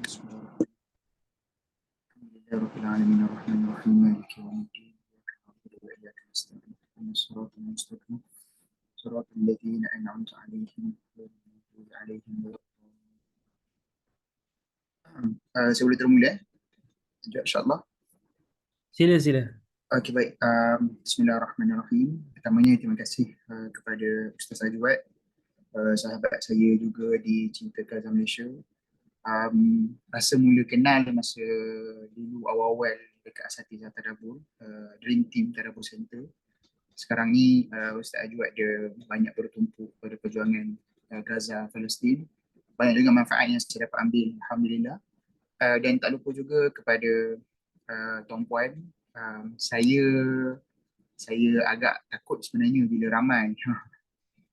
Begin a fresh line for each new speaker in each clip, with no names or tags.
بسم الله الرحمن الرحيم. الحمد لله رب العالمين الرحمن الرحيم مالك يوم الدين إياك نعبد وإياك نستعين اهدنا الصراط المستقيم صراط الذين أنعمت عليهم غير المغضوب عليهم ولا الضالين. Saya boleh termula sekejap insyaAllah.
Sila, sila.
Okey, baik. Bismillahirrahmanirrahim. Pertamanya terima kasih kepada Ustaz Ajwad, sahabat saya juga di Cinta Kaza Malaysia. Rasa mula kenal masa dulu awal-awal dekat Asatizah Tadabbur, Dream Team Tadabbur Center. Sekarang ni Ustaz Ajwad dia banyak bertumpu pada perjuangan Gaza, Palestin. Banyak juga manfaat yang saya dapat ambil, Alhamdulillah. Dan tak lupa juga kepada Tuan Puan, saya agak takut sebenarnya bila ramai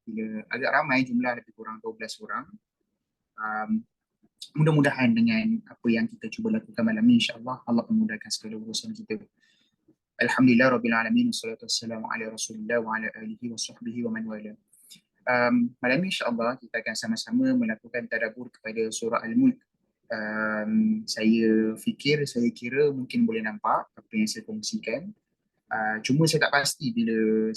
bila agak ramai jumlah lebih kurang 12 orang. Mudah-mudahan dengan apa yang kita cuba lakukan malam ni, insyaAllah Allah memudahkan segala urusan kita. Alhamdulillah Rabbil Alamin, wassalatu wassalamu ala Rasulillah wa ala alihi wa sahbihi wa man wala. Malam ni insyaAllah kita akan sama-sama melakukan tadabbur kepada surah Al-Mulk. Saya kira mungkin boleh nampak apa yang saya kongsikan. Cuma saya tak pasti bila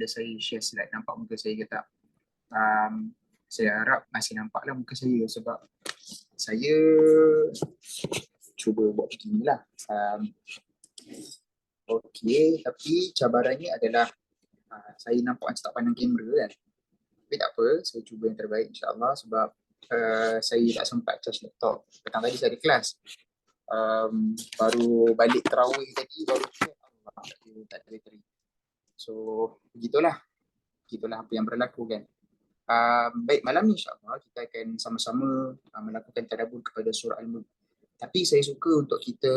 saya share slide nampak muka saya ke tak. Saya harap masih nampaklah muka saya sebab saya cuba buat macam inilah. Okey, tapi cabarannya adalah saya nampak macam tak pandang kamera kan. Tapi tak apa, saya cuba yang terbaik insyaAllah sebab saya tak sempat charge laptop. Petang tadi saya ada kelas. Baru balik tarawih tadi, baru check Allah tak ada bateri. So, begitulah apa yang berlaku kan. Baik, malam ni insyaAllah kita akan sama-sama melakukan tadabbur kepada surah Al-Mulk. Tapi saya suka untuk kita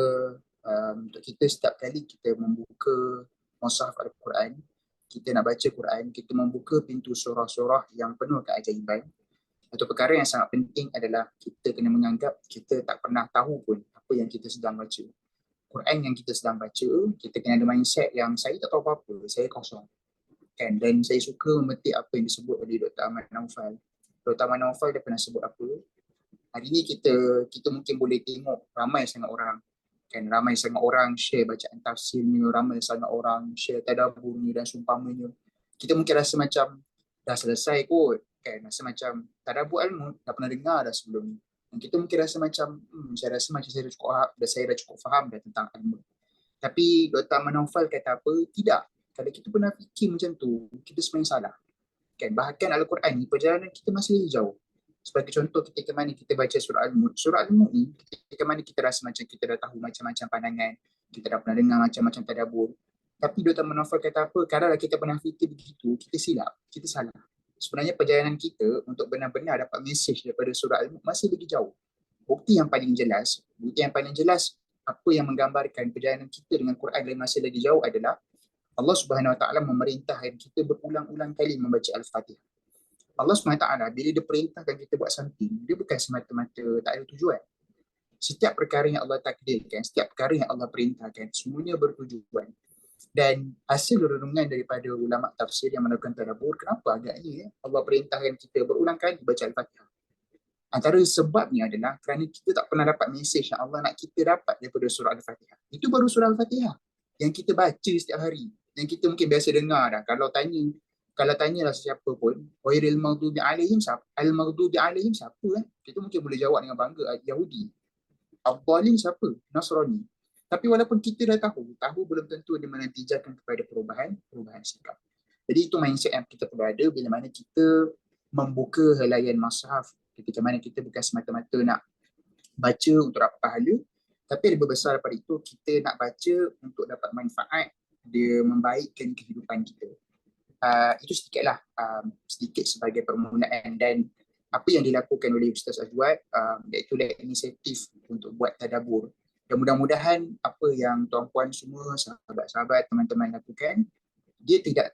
setiap kali kita membuka mushaf Al-Quran, kita nak baca Quran, kita membuka pintu surah-surah yang penuh keajaiban. Atau perkara yang sangat penting adalah kita kena menganggap kita tak pernah tahu pun apa yang kita sedang baca. Quran yang kita sedang baca, kita kena ada mindset yang saya tak tahu apa-apa, saya kosong. Kan? Dan saya suka memetik apa yang disebut oleh Dr. Ahmad Naufal. Dr. Ahmad Naufal dia pernah sebut apa? Hari ni kita mungkin boleh tengok ramai sangat orang share bacaan tafsirnya, ramai sangat orang share tadabburnya dan seumpamanya. Kita mungkin rasa macam dah selesai kot, kan? Rasa macam tadabbur Al-Mulk dah pernah dengar dah sebelum ni. Dan kita mungkin rasa macam saya dah cukup faham dah tentang Al-Mulk. Tapi Dr. Ahmad Naufal kata apa? Tidak. Kalau kita pernah fikir macam tu, kita sebenarnya salah. Kan? Bahkan Al-Quran ni, perjalanan kita masih jauh. Sebagai contoh, ketika mana kita baca surah Al-Mulk. Surah Al-Mulk ni, ketika mana kita rasa macam kita dah tahu macam-macam pandangan, kita dah pernah dengar macam-macam tadabbur. Tapi Dr. Manafal kata apa? Kalau kita pernah fikir begitu, kita silap, kita salah. Sebenarnya perjalanan kita untuk benar-benar dapat mesej daripada surah Al-Mulk masih lagi jauh. Bukti yang paling jelas, apa yang menggambarkan perjalanan kita dengan Quran dan masih lagi jauh adalah Allah Subhanahu Wa Taala memerintahkan kita berulang-ulang kali membaca Al-Fatihah. Allah Subhanahu Wa Taala bila dia perintahkan kita buat something, dia bukan semata-mata tak ada tujuan. Setiap perkara yang Allah takdirkan, setiap perkara yang Allah perintahkan, semuanya bertujuan. Dan hasil renungan daripada ulama tafsir yang melakukan tadabbur, kenapa agaknya Allah perintahkan kita berulang kali baca Al-Fatihah? Antara sebabnya adalah kerana kita tak pernah dapat mesej yang Allah nak kita dapat daripada surah Al-Fatihah. Itu baru surah Al-Fatihah yang kita baca setiap hari, yang kita mungkin biasa dengar dah. Kalau tanyalah siapa pun, ghairil maghdubi alaihim siapa? Al-maghdubi alaihim siapa? Kita mungkin boleh jawab dengan bangga, Yahudi. Ad-dhalin siapa? Nasrani. Tapi walaupun kita dah tahu belum tentu dia menantijakan kepada perubahan sikap. Jadi itu mindset yang kita perlu ada bila mana kita membuka helaian mushaf, ketika mana kita bukan semata-mata nak baca untuk dapat pahala, tapi lebih besar daripada itu kita nak baca untuk dapat manfaat, dia membaikkan kehidupan kita. Itu sedikit sebagai permulaan. Dan apa yang dilakukan oleh Ustaz Ajwad, iaitu inisiatif untuk buat tadabbur. Dan mudah-mudahan apa yang tuan-puan semua, sahabat-sahabat, teman-teman lakukan, dia tidak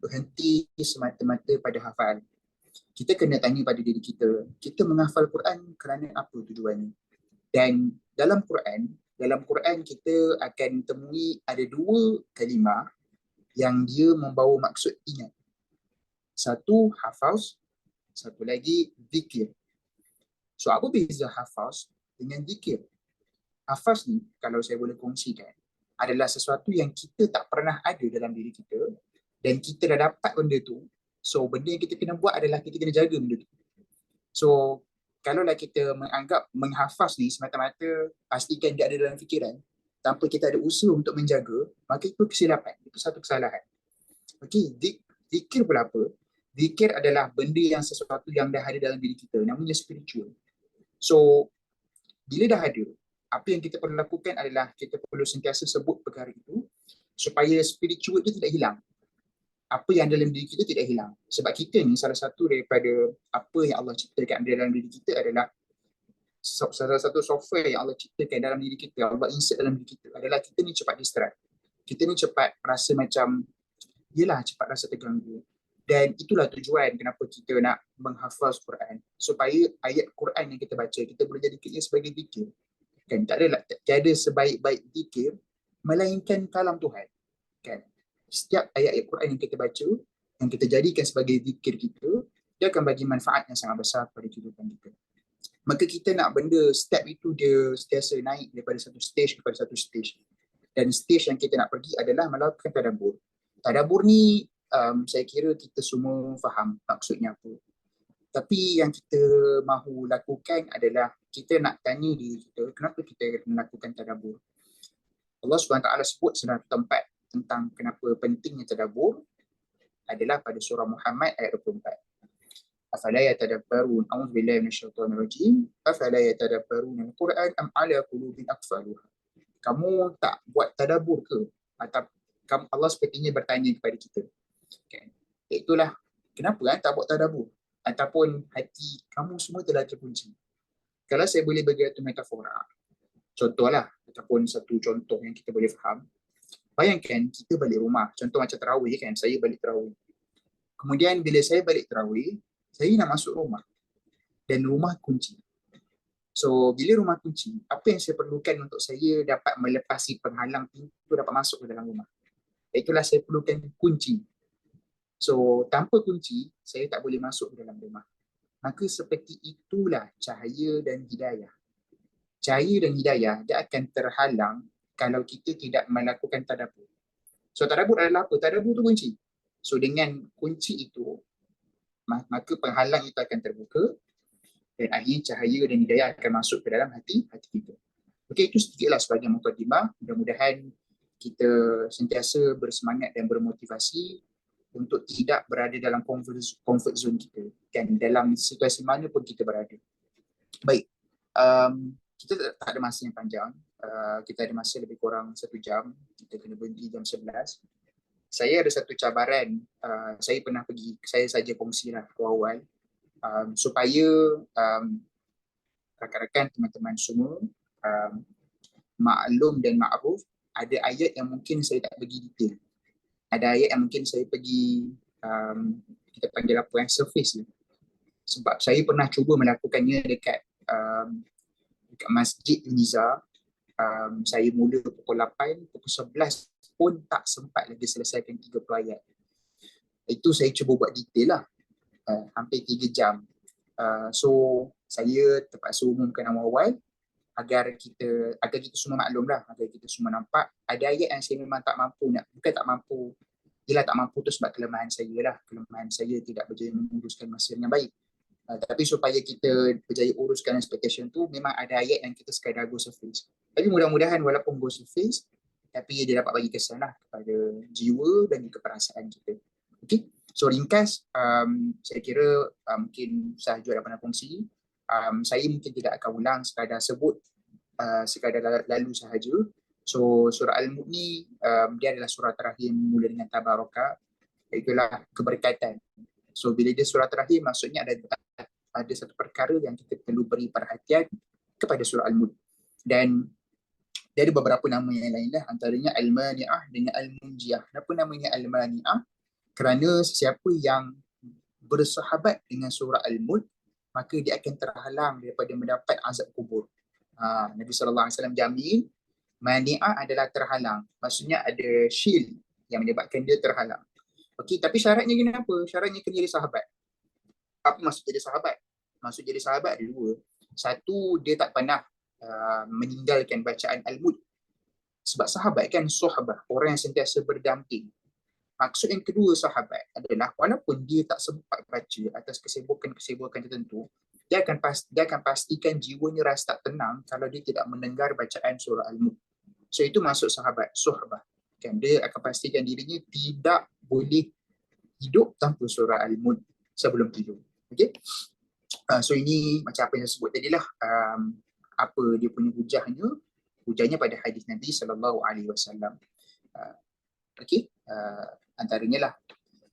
terhenti semata-mata pada hafal. Kita kena tanya pada diri kita, kita menghafal Quran kerana apa tujuannya? Dan dalam Quran kita akan temui ada 2 kalimah yang dia membawa maksud ingat. Satu hafaz, satu lagi zikir. So apa beza hafaz dengan zikir? Hafaz ni kalau saya boleh kongsikan adalah sesuatu yang kita tak pernah ada dalam diri kita dan kita dah dapat benda tu. So benda yang kita kena buat adalah kita kena jaga benda tu. So kalaulah kita menganggap menghafaz ni semata-mata pastikan dia ada dalam fikiran tanpa kita ada usaha untuk menjaga, maka itu kesilapan, itu satu kesalahan. Okey, zikir pula apa? Zikir adalah benda yang sesuatu yang dah ada dalam diri kita, namanya spiritual. So bila dah ada, apa yang kita perlu lakukan adalah kita perlu sentiasa sebut perkara itu supaya spiritual itu tidak hilang. Apa yang dalam diri kita tidak hilang. Sebab kita ni salah satu daripada apa yang Allah ciptakan dalam diri kita adalah salah satu software yang Allah ciptakan dalam diri kita, Allah insert dalam diri kita adalah kita ni cepat distract. Kita ni cepat rasa macam, yelah cepat rasa terganggu. Dan itulah tujuan kenapa kita nak menghafaz Quran. Supaya ayat Quran yang kita baca, kita boleh jadikan ia sebagai zikir. Kan, tak ada sebaik-baik zikir melainkan kalam Tuhan. Kan? Setiap ayat-ayat Quran yang kita baca, yang kita jadikan sebagai zikir kita, dia akan bagi manfaat yang sangat besar pada kehidupan kita. Maka kita nak benda step itu dia sentiasa naik daripada satu stage kepada satu stage. Dan stage yang kita nak pergi adalah melakukan tadabbur. Tadabbur ni saya kira kita semua faham maksudnya apa. Tapi yang kita mahu lakukan adalah kita nak tanya diri kita, kenapa kita melakukan tadabbur? Allah SWT sebut satu tempat tentang kenapa pentingnya tadabbur adalah pada surah Muhammad ayat 24. Afala yatadabbarun, a'udzubillahi minasyaitonir rajim, afala yatadabbarun al-Quran am ala qulubin aqfaluha. Kamu tak buat tadabbur ke? Atau Allah sepertinya bertanya kepada kita. Okay. Itulah kenapa tak buat tadabbur? Ataupun hati kamu semua telah terkunci. Kalau saya boleh bagi satu metafora, contohlah, ataupun satu contoh yang kita boleh faham. Bayangkan kita balik rumah, contoh macam tarawih kan, saya balik tarawih. Kemudian bila saya balik tarawih, saya nak masuk rumah dan rumah kunci. So bila rumah kunci, apa yang saya perlukan untuk saya dapat melepasi penghalang pintu dapat masuk ke dalam rumah? Itulah saya perlukan kunci. So tanpa kunci, saya tak boleh masuk ke dalam rumah. Maka seperti itulah cahaya dan hidayah. Cahaya dan hidayah dia akan terhalang kalau kita tidak melakukan tadabbur. So tadabbur adalah apa? Tadabbur itu kunci. So dengan kunci itu, maka penghalang itu akan terbuka dan akhirnya cahaya dan hidayah akan masuk ke dalam hati kita. Okey, itu sedikitlah sebagai mukadimah. Mudah-mudahan kita sentiasa bersemangat dan bermotivasi untuk tidak berada dalam comfort zone kita, kan, dalam situasi mana pun kita berada. Baik, kita tak ada masa yang panjang. Kita ada masa lebih kurang 1 jam. Kita kena berhenti jam 11. Saya ada satu cabaran, saya pernah pergi, saya saja kongsilah awal-awal, supaya rakan-rakan, teman-teman semua maklum dan makruf, ada ayat yang mungkin saya tak pergi detail. Ada ayat yang mungkin saya pergi, kita panggil apa yang surface je. Sebab saya pernah cuba melakukannya dekat Masjid Uniza. Saya mula pukul 8, pukul 11 pun tak sempat lagi selesaikan 30 ayat. Itu saya cuba buat detail lah, hampir 3 jam. So saya terpaksa umumkan awal-awal agar kita semua maklum lah, agar kita semua nampak ada ayat yang saya memang tak mampu nak, bukan tak mampu, ialah tak mampu tu sebab kelemahan saya lah, kelemahan saya tidak berjaya menguruskan masa dengan baik. Tapi supaya kita berjaya uruskan expectation tu, memang ada ayat yang kita sekadar go surface. Tapi mudah-mudahan walaupun go surface, tapi dia dapat bagi kesan lah kepada jiwa dan juga perasaan kita. Okay, so ringkas, saya kira mungkin Sahjud dapat kongsi. Saya mungkin tidak akan ulang, sekadar sebut sekadar lalu sahaja. So surah Al-Mulk ni dia adalah surah terakhir mula dengan tabaraka, itulah keberkatan. So bila dia surah terakhir, maksudnya ada satu perkara yang kita perlu beri perhatian kepada surah Al-Mulk. Dan dia ada beberapa nama yang lain lah, antaranya Al-Mani'ah dengan Al-Munjiyah. Kenapa namanya Al-Mani'ah? Kerana sesiapa yang bersahabat dengan surah Al-Mulk, maka dia akan terhalang daripada mendapat azab kubur. Nabi SAW jamin, Mani'ah adalah terhalang. Maksudnya ada shield yang menyebabkan dia terhalang. Okey, tapi syaratnya kenapa? Syaratnya kena jadi sahabat. Apa maksud jadi sahabat? Maksud jadi sahabat ada 2. Satu, dia tak pernah meninggalkan bacaan al-mud. Sebab sahabat kan sahabat, orang yang sentiasa berdamping. Maksud yang kedua sahabat adalah walaupun dia tak sempat baca atas kesibukan-kesibukan tertentu, dia akan pastikan jiwanya rasa tak tenang kalau dia tidak mendengar bacaan surah Al-Mulk. So itu maksud sahabat, sahabat. Kan dia akan pastikan dirinya tidak boleh hidup tanpa surah Al-Mulk sebelum tidur. Okey. So ini macam apa yang saya sebut tadi lah, apa dia punya hujahnya pada hadis Nabi sallallahu alaihi wasallam. Okey, antaranya lah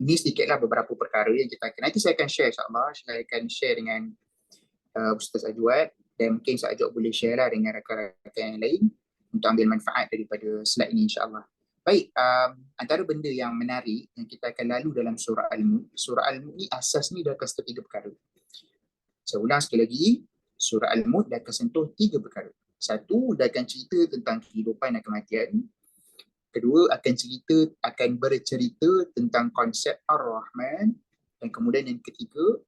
ini sedikitlah beberapa perkara yang kita akan, nanti saya akan share insyaAllah, saya akan share dengan Ustaz Ajwad, dan mungkin Ustaz Ajwad boleh share lah dengan rakan-rakan yang lain untuk ambil manfaat daripada slide ini insyaAllah. Baik, antara benda yang menarik yang kita akan lalu dalam surah Al-Mulk. Surah Al-Mulk ni asas ni dah akan sentuh 3 perkara. Saya ulang sekali lagi, surah Al-Mulk dah akan sentuh 3 perkara. Satu, dah akan cerita tentang kehidupan dan kematian. Kedua, akan bercerita tentang konsep Ar-Rahman. Dan kemudian yang ketiga,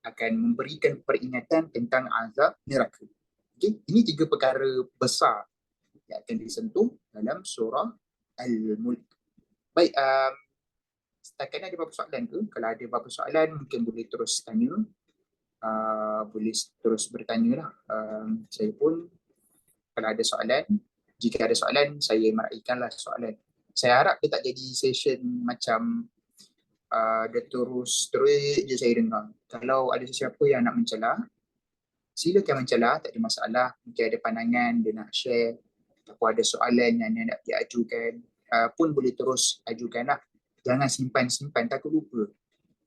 akan memberikan peringatan tentang azab neraka. Okay? Ini 3 perkara besar yang akan disentuh dalam surah Al-Mulk. Baik, setakat ada beberapa soalan ke? Kalau ada beberapa soalan, mungkin boleh terus tanya. Boleh terus bertanya lah. Saya pun, kalau ada soalan, jika ada soalan, saya meraihkanlah soalan. Saya harap dia tak jadi session macam dia terus je saya dengar. Kalau ada sesiapa yang nak mencelah, silakan mencelah, tak ada masalah. Mungkin ada pandangan dia nak share, ataupun ada soalan yang dia nak diajukan, pun boleh terus ajukanlah. Jangan simpan-simpan, takut lupa.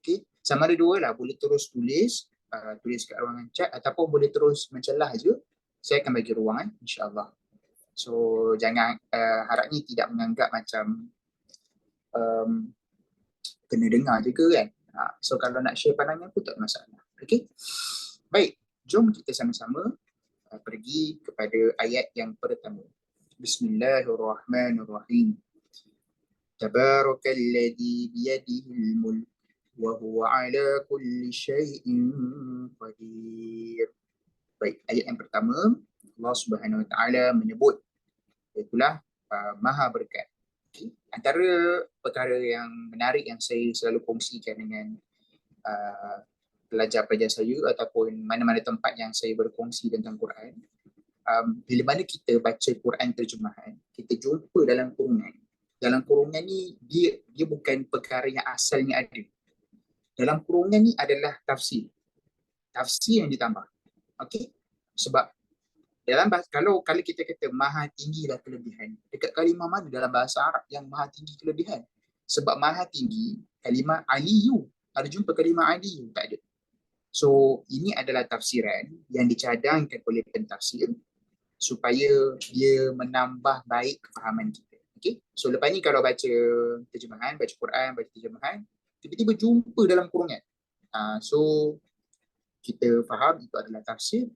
Okay? Sama ada dua lah, boleh terus tulis kat ruangan chat, ataupun boleh terus mencelah je. Saya akan bagi ruangan, insyaAllah. So jangan, harapnya tidak menganggap macam kena dengar je ke kan. So kalau nak share pandangan pun tak ada masalah. Okay. Baik, jom kita sama-sama pergi kepada ayat yang pertama. Bismillahirrahmanirrahim. Tabarakalladzi biyadihil mulk wa huwa ala kulli syai'in qadir. Baik, ayat yang pertama, Allah Subhanahu Wa Taala menyebut, itulah Maha Berkat. Okay. Antara perkara yang menarik yang saya selalu kongsikan dengan pelajar-pelajar saya ataupun mana-mana tempat yang saya berkongsi tentang Quran, bila mana kita baca Quran terjemahan, kita jumpa dalam kurungan. Dalam kurungan ni dia bukan perkara yang asalnya ada. Dalam kurungan ni adalah tafsir yang ditambah. Okey? Sebab dalam bahasa, kalau kita kata maha tinggilah kelebihan, dekat kalimah mana dalam bahasa Arab yang maha tinggi kelebihan? Sebab maha tinggi, kalimah aliyu, ada jumpa kalimah aliyu? Tak ada. So ini adalah tafsiran yang dicadangkan oleh pentafsir supaya dia menambah baik kefahaman kita. Okay? So lepas ni kalau baca terjemahan, baca Quran, baca terjemahan, tiba-tiba jumpa dalam kurungan. So kita faham itu adalah tafsir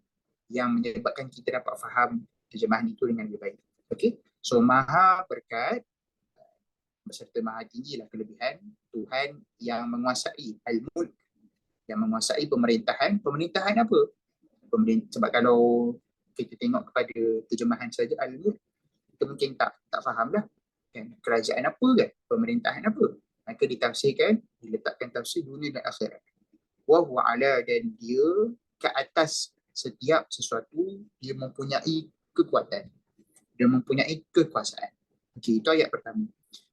yang menyebabkan kita dapat faham terjemahan itu dengan lebih baik. Okay? So maha berkat beserta maha tinggilah kelebihan Tuhan yang menguasai al-mulk, yang menguasai pemerintahan. Pemerintahan apa? Sebab kalau kita tengok kepada terjemahan saja al-mulk, kita mungkin tak faham lah. Kan? Kerajaan apa kan? Pemerintahan apa? Maka ditafsirkan, diletakkan tafsir dunia dan akhirat. Wa huwa ala, dan dia ke atas setiap sesuatu, dia mempunyai kekuatan, dia mempunyai kekuasaan. Okey, itu ayat pertama.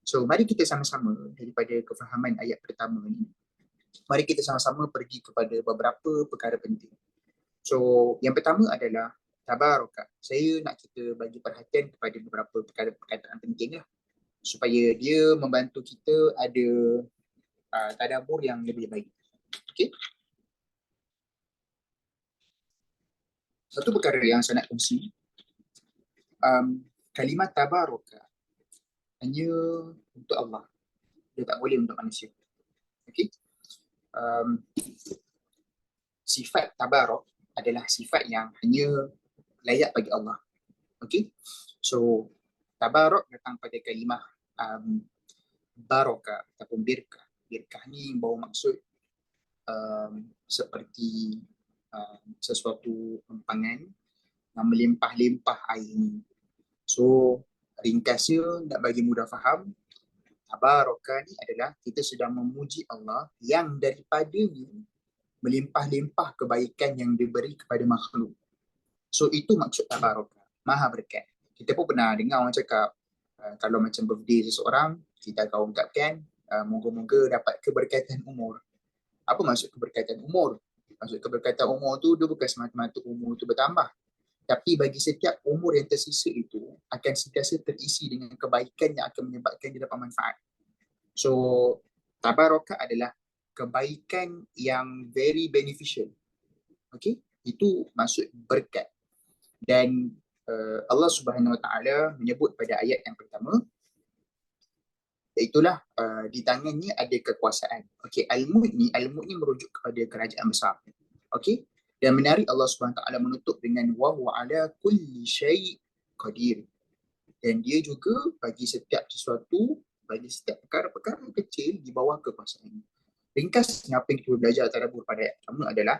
So mari kita sama-sama daripada kefahaman ayat pertama ni, mari kita sama-sama pergi kepada beberapa perkara penting. So yang pertama adalah tabaraka. Saya nak kita bagi perhatian kepada beberapa perkataan penting lah, supaya dia membantu kita ada tadabbur yang lebih baik. Okey. Satu perkara yang saya nak kongsi, kalimat tabaraka hanya untuk Allah. Dia tak boleh untuk manusia. Okay? Sifat tabarak adalah sifat yang hanya layak bagi Allah. Okay? So, tabarak datang pada kalimah baraka ataupun birkah. Birkah ni bawa maksud seperti sesuatu empangan yang melimpah-limpah air ni. So ringkasnya, nak bagi mudah faham, tabaraka ni adalah kita sedang memuji Allah yang daripadanya melimpah-limpah kebaikan yang diberi kepada makhluk. So itu maksud tabaraka, maha berkat. Kita pun pernah dengar orang cakap, kalau macam birthday seseorang, kita akan ungkapkan, moga-moga dapat keberkatan umur. Apa maksud keberkatan umur? Maksud keberkatan umur tu, dia bukan semata-mata umur tu bertambah, tapi bagi setiap umur yang tersisa itu akan sentiasa terisi dengan kebaikan yang akan menyebabkan dia dapat manfaat. So tabaraka adalah kebaikan yang very beneficial. Okay, itu maksud berkat. Dan Allah Subhanahu Wa Taala menyebut pada ayat yang pertama, iaitulah di tangannya ada kekuasaan. Okey, al-mulk ni merujuk kepada kerajaan besar. Okey, dan menarik Allah Subhanahu Wa Taala menutup dengan wa huwa ala kulli syai' qadir. Dan dia juga bagi setiap sesuatu, bagi setiap perkara-perkara kecil di bawah kekuasaan. Ringkasnya apa yang kita belajar tadabbur pada ayat pertama adalah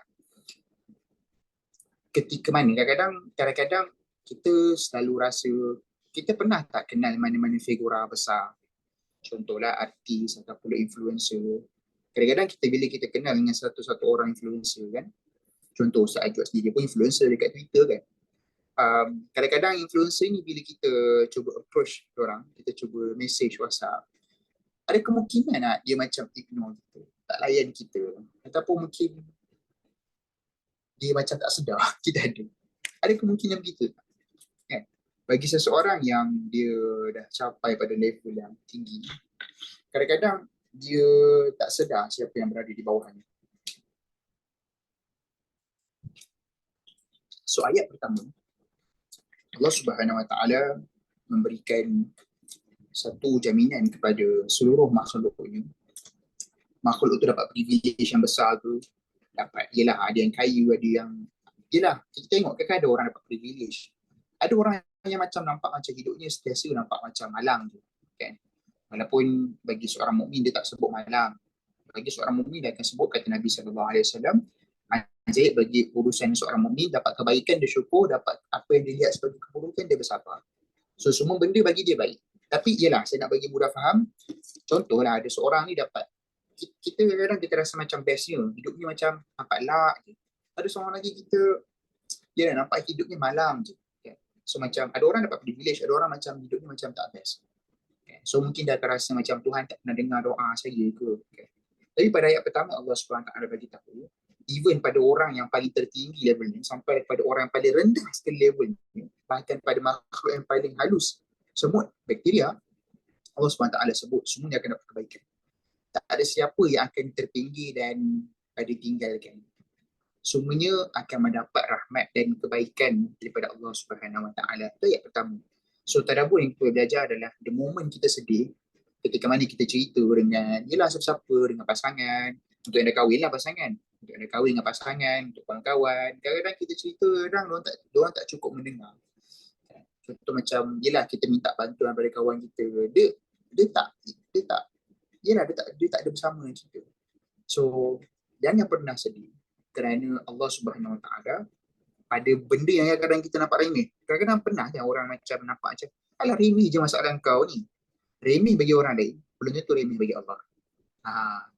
ketika mana kadang-kadang kita selalu rasa kita pernah tak kenal mana-mana figura besar, contohlah artis ataupun influencer. Kadang-kadang bila kita kenal dengan satu-satu orang influencer kan, contoh Ustaz Ajwa sendiri pun influencer dekat Twitter kan, kadang-kadang influencer ni bila kita cuba approach orang, kita cuba message WhatsApp, ada kemungkinan dia macam ignore kita, tak layan kita, ataupun mungkin dia macam tak sedar kita ada kemungkinan begitu kan? Bagi seseorang yang dia dah capai pada level yang tinggi, kadang-kadang dia tak sedar siapa yang berada di bawahnya. So ayat pertama, Allah Subhanahu Wa Taala memberikan satu jaminan kepada seluruh makhluknya. Makhluk tu dapat privilege yang besar tu, dapat, yelah, ada yang kaya, ada yang, yelah, kita tengok kan ada orang dapat privilege. Ada orang yang macam nampak macam hidupnya sentiasa nampak macam malang tu kan. Walaupun bagi seorang mukmin dia tak sebut malang. Bagi seorang mukmin dia akan sebut, kata Nabi SAW, ajaib bagi urusan seorang mukmin, dapat kebaikan dia syukur, dapat apa yang dia lihat sebagai keburukan dia bersabar. So semua benda bagi dia baik. Tapi yelah, saya nak bagi mudah faham, contohlah ada seorang ni dapat, kita kadang-kadang kita rasa macam bestnya, hidupnya macam nampak lak je. Ada seorang lagi kita, dia nampak hidupnya malam je. Okay. So macam ada orang dapat privilege, ada orang macam hidupnya macam tak best. Okay. So mungkin dia akan rasa macam Tuhan tak pernah dengar doa saya ke. Okay. Tapi pada ayat pertama Allah SWT bagi tahu, even pada orang yang paling tertinggi levelnya, sampai pada orang yang paling rendah sekali levelnya, bahkan pada makhluk yang paling halus, semut, bakteria, Allah SWT sebut semuanya akan dapat kebaikan. Tak ada siapa yang akan tertinggi dan ditinggalkan. Semuanya akan mendapat rahmat dan kebaikan daripada Allah Subhanahu Wa Taala. Itu ayat pertama. So tadabbur yang kita belajar adalah the moment kita sedih, ketika mana kita cerita dengan, yelah, siapa-siapa, dengan pasangan, untuk yang dah kahwin lah pasangan, untuk yang dah kahwin dengan pasangan, untuk kawan-kawan, kadang-kadang kita cerita, diorang tak cukup mendengar. Contoh macam, yelah, kita minta bantuan pada kawan kita, dia tak yelah, dia tak ada bersama kita. So jangan pernah sedih, kerana Allah Subhanahu Wa Taala ada benda yang kadang kita nampak remeh. Kadang-kadang pernah yang orang macam nampak macam, alah, remeh je masalah kau ni. Remeh bagi orang lain, belum tentu remeh bagi Allah.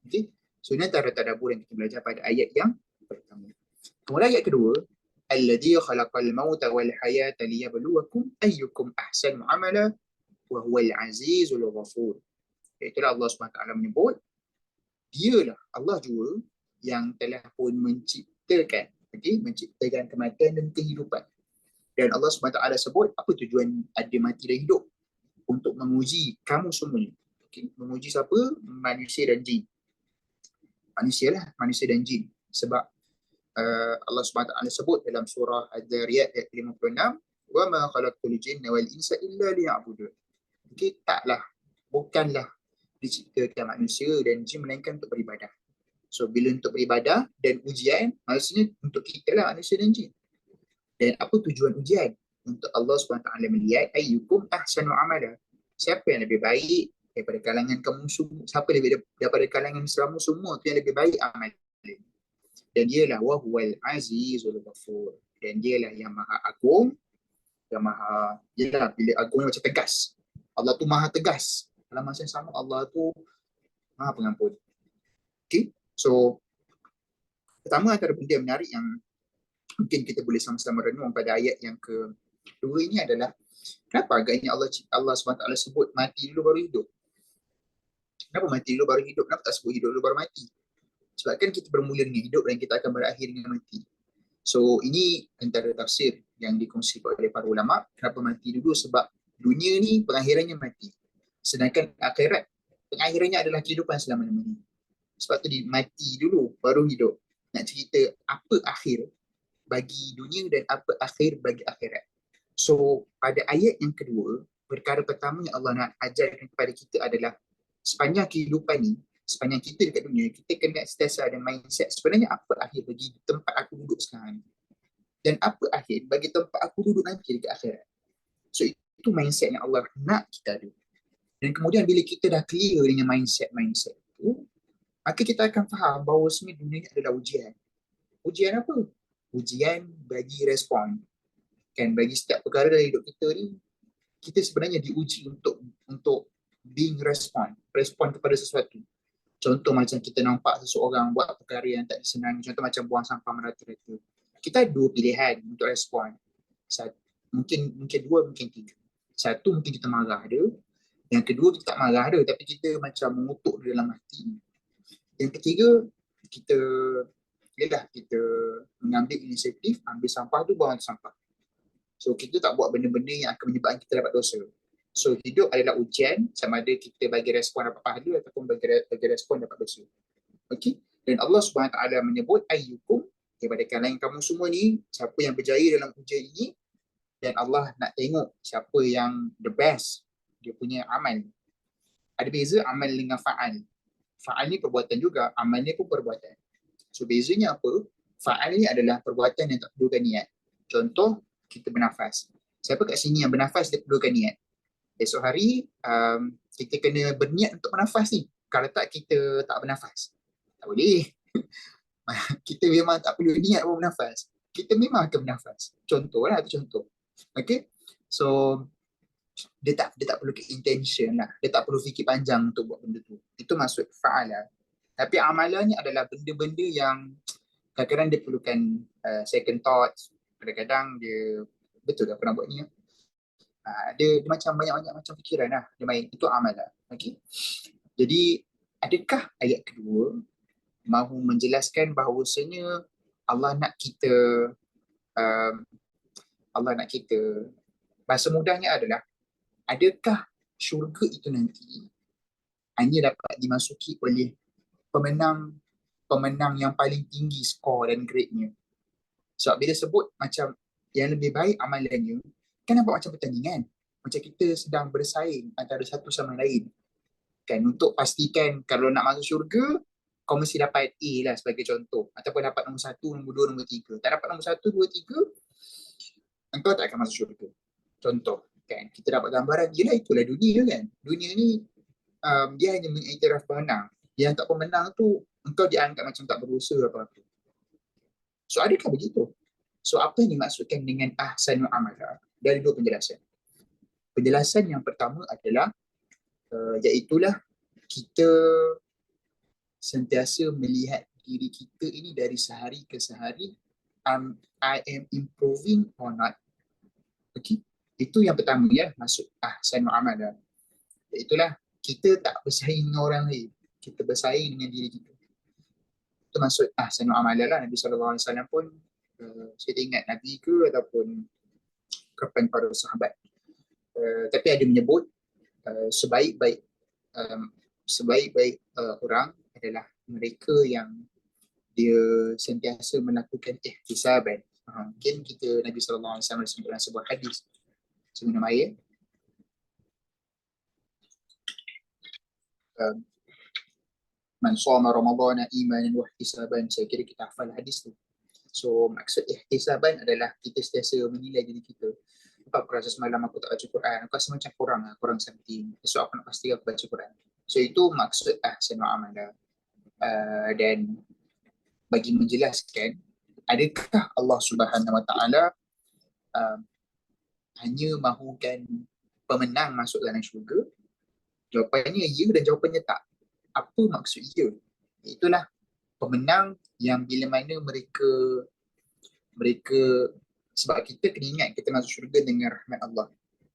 Okay? So ini antara tadabbur yang kita belajar pada ayat yang pertama. Kemudian ayat kedua, alladzi khalaqal mauta wal hayata liyabluwakum ayyukum ahsanu amala wa huwal azizul ghafur. Itulah Allah SWT menyebut, dialah Allah juga yang telah pun menciptakan, menciptakan kematian dan kehidupan. Dan Allah SWT sebut apa tujuan ada mati dan hidup? Untuk menguji kamu semuanya. Menguji siapa? Manusia dan jin. Manusia dan jin. Sebab Allah SWT sebut dalam surah Az-Zariyat ayat 56, wa ma khalaqtul jinna wal insa illa liya'budun. Bukanlah diciptakan manusia dan jin melainkan untuk beribadah. So bila untuk beribadah dan ujian, maksudnya untuk kita lah, manusia dan jin. Dan apa tujuan ujian? Untuk Allah SWT melihat ayyukum ahsanu amala. Siapa yang lebih baik daripada kalangan kamu semua? Siapa lebih daripada kalangan Islam semua tu yang lebih baik amal. Dan dialah wa huwal azizul ghafur. Dan dialah yang maha agung, yang maha, yalah, bila agung macam tegas. Allah tu maha tegas. Dalam masa yang sama Allah tu maha pengampun. Okay, so pertama antara benda yang menarik yang mungkin kita boleh sama-sama renung pada ayat yang kedua ini adalah kenapa agaknya Allah SWT sebut mati dulu baru hidup. Kenapa mati dulu baru hidup? Kenapa tak sebut hidup dulu baru mati? Sebab kan kita bermula dengan hidup dan kita akan berakhir dengan mati. So ini antara tafsir yang dikongsikan oleh para ulama. Kenapa mati dulu? Sebab dunia ni pengakhirannya mati. Sedangkan akhirat pengakhirannya adalah kehidupan selama-lamanya. Sebab tu mati dulu baru hidup. Nak cerita apa akhir bagi dunia dan apa akhir bagi akhirat. So pada ayat yang kedua, perkara pertama yang Allah nak ajarkan kepada kita adalah sepanjang kehidupan ni, sepanjang kita dekat dunia, kita kena sentiasa ada mindset sebenarnya apa akhir bagi tempat aku duduk sekarang dan apa akhir bagi tempat aku duduk nanti dekat akhirat. So itu mindset yang Allah nak kita ada. Dan kemudian bila kita dah clear dengan mindset itu, maka kita akan faham bahawa sebenarnya dunia ni adalah ujian. Ujian apa? Ujian bagi respon. Kan bagi setiap perkara dalam hidup kita ni, kita sebenarnya diuji untuk being respon kepada sesuatu. Contoh macam kita nampak seseorang buat perkara yang tak disenangi, contoh macam buang sampah merata-rata. Kita ada dua pilihan untuk respon. Mungkin dua, mungkin tiga. Satu, mungkin kita marah dia. Yang kedua, kita tak marah dia, tapi kita macam mengutuk dia dalam hati. Yang ketiga, kita mengambil inisiatif, ambil sampah tu, buang sampah. So kita tak buat benda-benda yang akan menyebabkan kita dapat dosa. So hidup adalah ujian, sama ada kita bagi respon dapat pahala ataupun bagi respon dapat dosa. Okay? Dan Allah SWT menyebut ayyukum, daripada kalangan kamu semua ni, siapa yang berjaya dalam ujian ini, dan Allah nak tengok siapa yang the best dia punya amal. Ada beza amal dengan fa'al. Fa'al ni perbuatan juga, amal ni pun perbuatan. So bezanya apa? Fa'al ni adalah perbuatan yang tak perlukan niat. Contoh, kita bernafas. Siapa kat sini yang bernafas dia perlukan niat? Esok hari kita kena berniat untuk bernafas ni. Kalau tak, kita tak bernafas. Tak boleh. Kita memang tak perlu niat pun bernafas. Kita memang akan bernafas. Contoh lah, itu contoh. Okay? So dia tak perlu intention lah. Dia tak perlu fikir panjang untuk buat benda tu. Itu maksud fa'al lah. Tapi amalannya adalah benda-benda yang kadang-kadang dia perlukan second thoughts. Kadang-kadang dia betul tak pernah buat ni. Dia macam banyak-banyak macam fikiran lah. Dia main. Itu amal lah. Okay? Jadi adakah ayat kedua mahu menjelaskan bahawasanya Allah nak kita bahasa mudahnya adalah adakah syurga itu nanti hanya dapat dimasuki oleh pemenang yang paling tinggi skor dan grade-nya. Sebab bila sebut macam yang lebih baik amalannya, kan nampak macam pertandingan. Macam kita sedang bersaing antara satu sama lain. Kan untuk pastikan kalau nak masuk syurga, kau mesti dapat A lah sebagai contoh. Ataupun dapat nombor 1, nombor 2, nombor 3. Tak dapat nombor 1, 2, 3, engkau tak akan masuk syurga. Contoh. Kan kita dapat gambaran, yelah itulah dunia kan. Dunia ni dia hanya mengiktiraf pemenang. Yang tak pemenang tu, engkau dianggap macam tak berusaha apa-apa. So adakah begitu? So apa yang dimaksudkan dengan ahsanul amalah? Dari dua penjelasan. Penjelasan yang pertama adalah iaitulah kita sentiasa melihat diri kita ini dari sehari ke sehari. I am improving or not. Okay? Itu yang pertama ya, maksud ahsanul amalah. Iaitulah kita tak bersaing dengan orang lain. Kita bersaing dengan diri kita. Itu maksud ahsanul amalah lah. Nabi SAW pun saya tak ingat Nabi ke ataupun kepada para sahabat. Tapi ada menyebut sebaik-baik orang adalah mereka yang dia sentiasa melakukan ihtisaban. Mungkin kita Nabi SAW sebut dalam sebuah hadis sebelum ayat man shoma ramadhana imanan wa ihtisaban. Saya kira kita hafal hadis tu. So maksud ihtisaban adalah kita sentiasa menilai diri kita. Apa aku rasa semalam aku tak baca Quran, aku rasa macam kurang something. So aku nak pastikan aku baca Quran. So itu maksud ahsanul amalah. Dan bagi menjelaskan adakah Allah Subhanahu Wa Taala uh, hanya mahukan pemenang masuk dalam syurga? Jawapannya ya dan jawapannya tak. Apa maksud ya? Itulah pemenang yang bila mana mereka sebab kita kena ingat kita masuk syurga dengan rahmat Allah.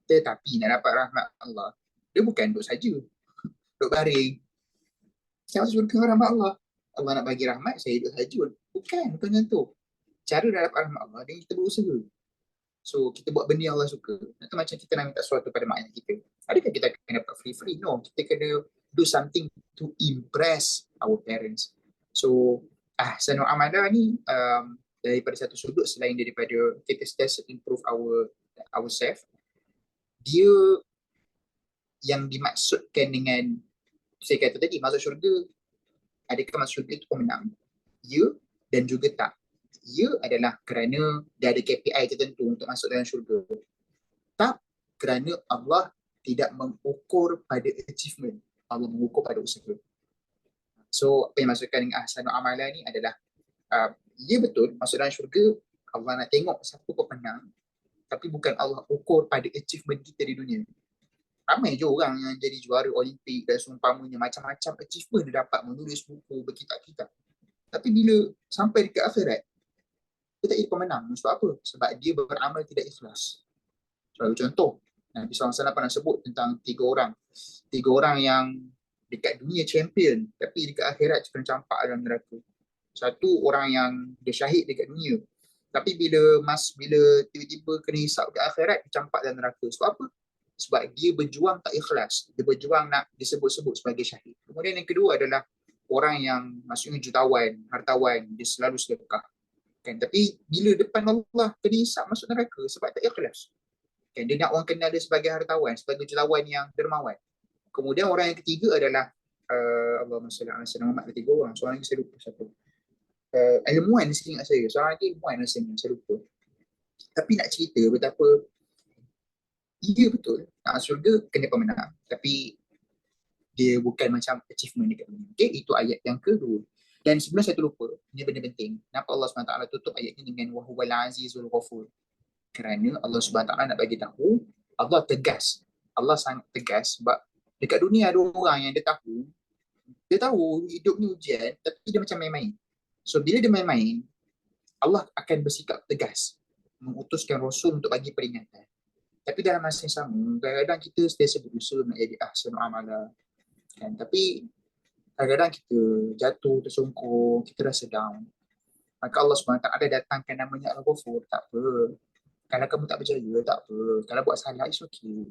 Tetapi nak dapat rahmat Allah, dia bukan duduk saja, duduk baring. Saya masuk syurga rahmat Allah. Allah nak bagi rahmat, saya duduk saja. Bukan macam tu. Cara dah dapat rahmat Allah, dia kita berusaha. So, kita buat benda yang Allah suka. Itu macam kita nak minta sesuatu pada mak ayah kita. Adakah kita akan dapat free-free? No, kita kena do something to impress our parents. So, ahsanul amalah ni daripada satu sudut selain daripada kita sentiasa improve ourselves, dia yang dimaksudkan dengan saya kata tadi, masuk syurga, adakah masuk syurga itu pemenang? Ya dan juga tak. Ya adalah kerana dia ada KPI tertentu untuk masuk dalam syurga. Tak, kerana Allah tidak mengukur pada achievement, Allah mengukur pada usaha. So apa yang maksudkan dengan ahsanul amalah ni adalah ya betul, masuk dalam syurga Allah nak tengok siapa pemenang, tapi bukan Allah ukur pada achievement kita di dunia. Ramai je orang yang jadi juara Olimpik dan seumpamanya, macam-macam achievement dia dapat, menulis buku, berkitab-kitab. Tapi bila sampai dekat akhirat, dia tak jadi pemenang. Sebab apa? Sebab dia beramal tidak ikhlas. Sebagai contoh, Nabi SAW pernah sebut tentang tiga orang yang dekat dunia champion, tapi dekat akhirat campak dalam neraka. Satu orang yang dia syahid dekat dunia, tapi bila tiba-tiba kena hisap dekat akhirat, dia campak dalam neraka. Sebab apa? Sebab dia berjuang tak ikhlas. Dia berjuang nak disebut-sebut sebagai syahid. Kemudian yang kedua adalah orang yang maksudnya jutawan, hartawan, dia selalu sedekah. Kan? Tapi bila depan Allah kena hisap masuk neraka sebab tak ikhlas. Kan? Dia nak orang kenal dia sebagai hartawan, sebagai jutawan yang dermawan. Kemudian orang yang ketiga adalah Allahumma salli ala sayyidina Muhammad, ada tiga orang. Seorang lagi saya lupa siapa. Ilmuwan seingat saya. Seorang lagi ilmuwan saya lupa. Tapi nak cerita betapa ya betul, nak syurga kena pemenang. Tapi dia bukan macam achievement dekat dunia. Okay, itu ayat yang kedua. Dan sebelum saya terlupa, ini benda penting. Kenapa Allah SWT tutup ayat ini dengan wahuwal azizul ghafur? Kerana Allah SWT nak bagi tahu, Allah tegas. Allah sangat tegas sebab dekat dunia ada orang yang dia tahu hidup ni ujian, tapi dia macam main-main. So bila dia main-main, Allah akan bersikap tegas, mengutuskan Rasul untuk bagi peringatan. Tapi dalam masa yang sama, kadang-kadang kita sentiasa berusaha nak jadi ahsanul amalah, kan? Tapi kadang-kadang kita jatuh, tersungkur, kita rasa down. Maka Allah SWT ada datangkan namanya Al-Ghafur, tak apa. Kalau kamu tak berjaya, tak apa. Kalau buat salah, it's okay.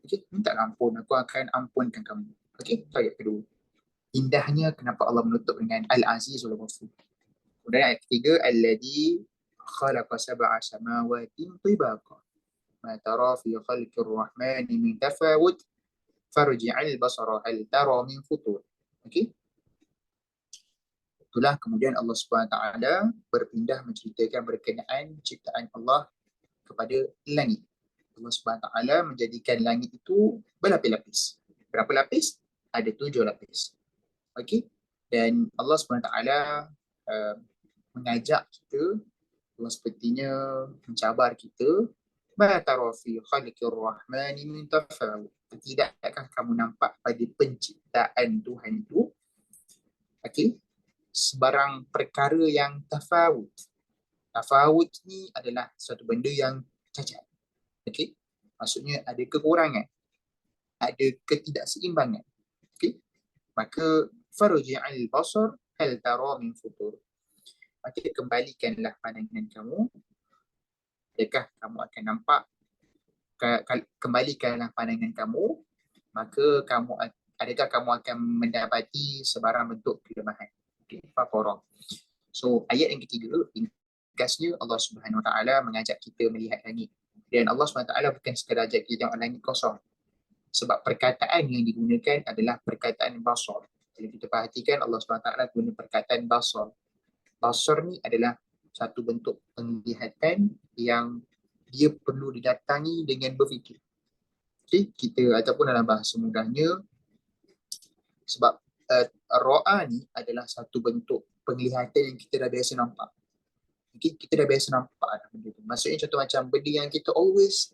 Okay, minta ampun, aku akan ampunkan kamu. Okay, itu ayat kedua. Indahnya kenapa Allah menutup dengan Al-Azizul Ghafur. Kemudian ayat ketiga, Alladhi khalaqa sab'a samawatin tibaqa. Ma tara fi khalqir rahmani min tafawut farji'al basara hal tara min futur. Okey. Itulah kemudian Allah Subhanahu taala berpindah menceritakan berkenaan ciptaan Allah kepada langit. Allah Subhanahu taala menjadikan langit itu berlapis-lapis. Berapa lapis? Ada 7 lapis. Okey. Dan Allah Subhanahu taala mengajak kita, Allah sepertinya mencabar kita, ma tara fi khalqir rahmani min tafawut. Tidakkah kamu nampak pada penciptaan Tuhan itu, okey, sebarang perkara yang tafawut. Tafawut ni adalah satu benda yang cacat. Okey, maksudnya ada kekurangan, ada ketidakseimbangan. Okey, maka farji'al basar hal tara min futur. Maka kembalikanlah pandangan kamu, adakah kamu akan nampak, kembalikanlah pandangan kamu, maka adakah kamu akan mendapati sebarang bentuk kelemahan. Okay, faqara. So ayat yang ketiga, ringkasnya Allah Subhanahu Wa Taala mengajak kita melihat langit. Dan Allah Subhanahu Wa Taala bukan sekadar ajak kita tengok langit kosong. Sebab perkataan yang digunakan adalah perkataan basar. Kalau kita perhatikan, Allah Subhanahu Wa Taala guna perkataan basar. Basar ni adalah satu bentuk penglihatan yang dia perlu didatangi dengan berfikir. Okay, kita ataupun dalam bahasa mudahnya, sebab ra'a ni adalah satu bentuk penglihatan yang kita dah biasa nampak. Okay? Kita dah biasa nampak dah benda tu. Maksudnya contoh macam benda yang kita always,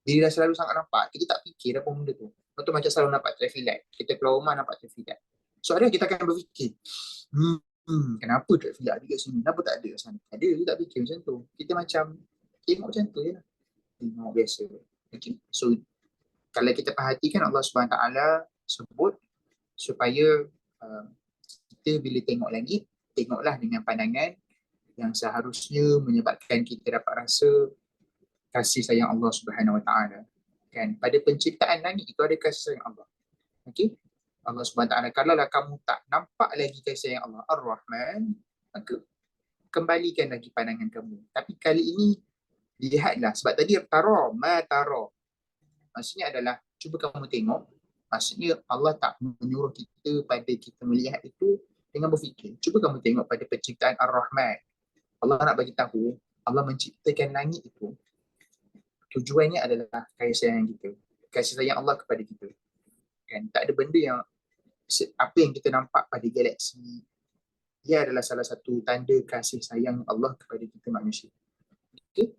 bila dah selalu sangat nampak, kita tak fikir apa benda tu. Contoh macam selalu nampak traffic light. Kita keluar rumah nampak traffic light. So ada kita akan berfikir, kenapa traffic light ada kat sini? Kenapa tak ada kat sana? Ada, kita tak fikir macam tu. Kita macam tengok macam tu je lah. Tengok biasa. Okay? So kalau kita perhatikan Allah SWT sebut supaya kita bila tengok langit, tengoklah dengan pandangan yang seharusnya menyebabkan kita dapat rasa kasih sayang Allah Subhanahu Wa Taala. Kan pada penciptaan langit itu ada kasih sayang Allah. Okey? Allah Subhanahu Wa Taala, kalaulah kamu tak nampak lagi kasih sayang Allah Ar-Rahman, maka kembalikan lagi pandangan kamu. Tapi kali ini lihatlah, sebab tadi tara ma tara. Maksudnya adalah cuba kamu tengok. Maksudnya Allah tak menyuruh kita pada kita melihat itu dengan berfikir. Cuba kamu tengok pada penciptaan Ar-Rahman. Allah nak bagi tahu, Allah menciptakan langit itu tujuannya adalah kasih sayang kita. Kasih sayang Allah kepada kita. Kan tak ada benda yang apa yang kita nampak pada galaksi, ia adalah salah satu tanda kasih sayang Allah kepada kita manusia. Okay?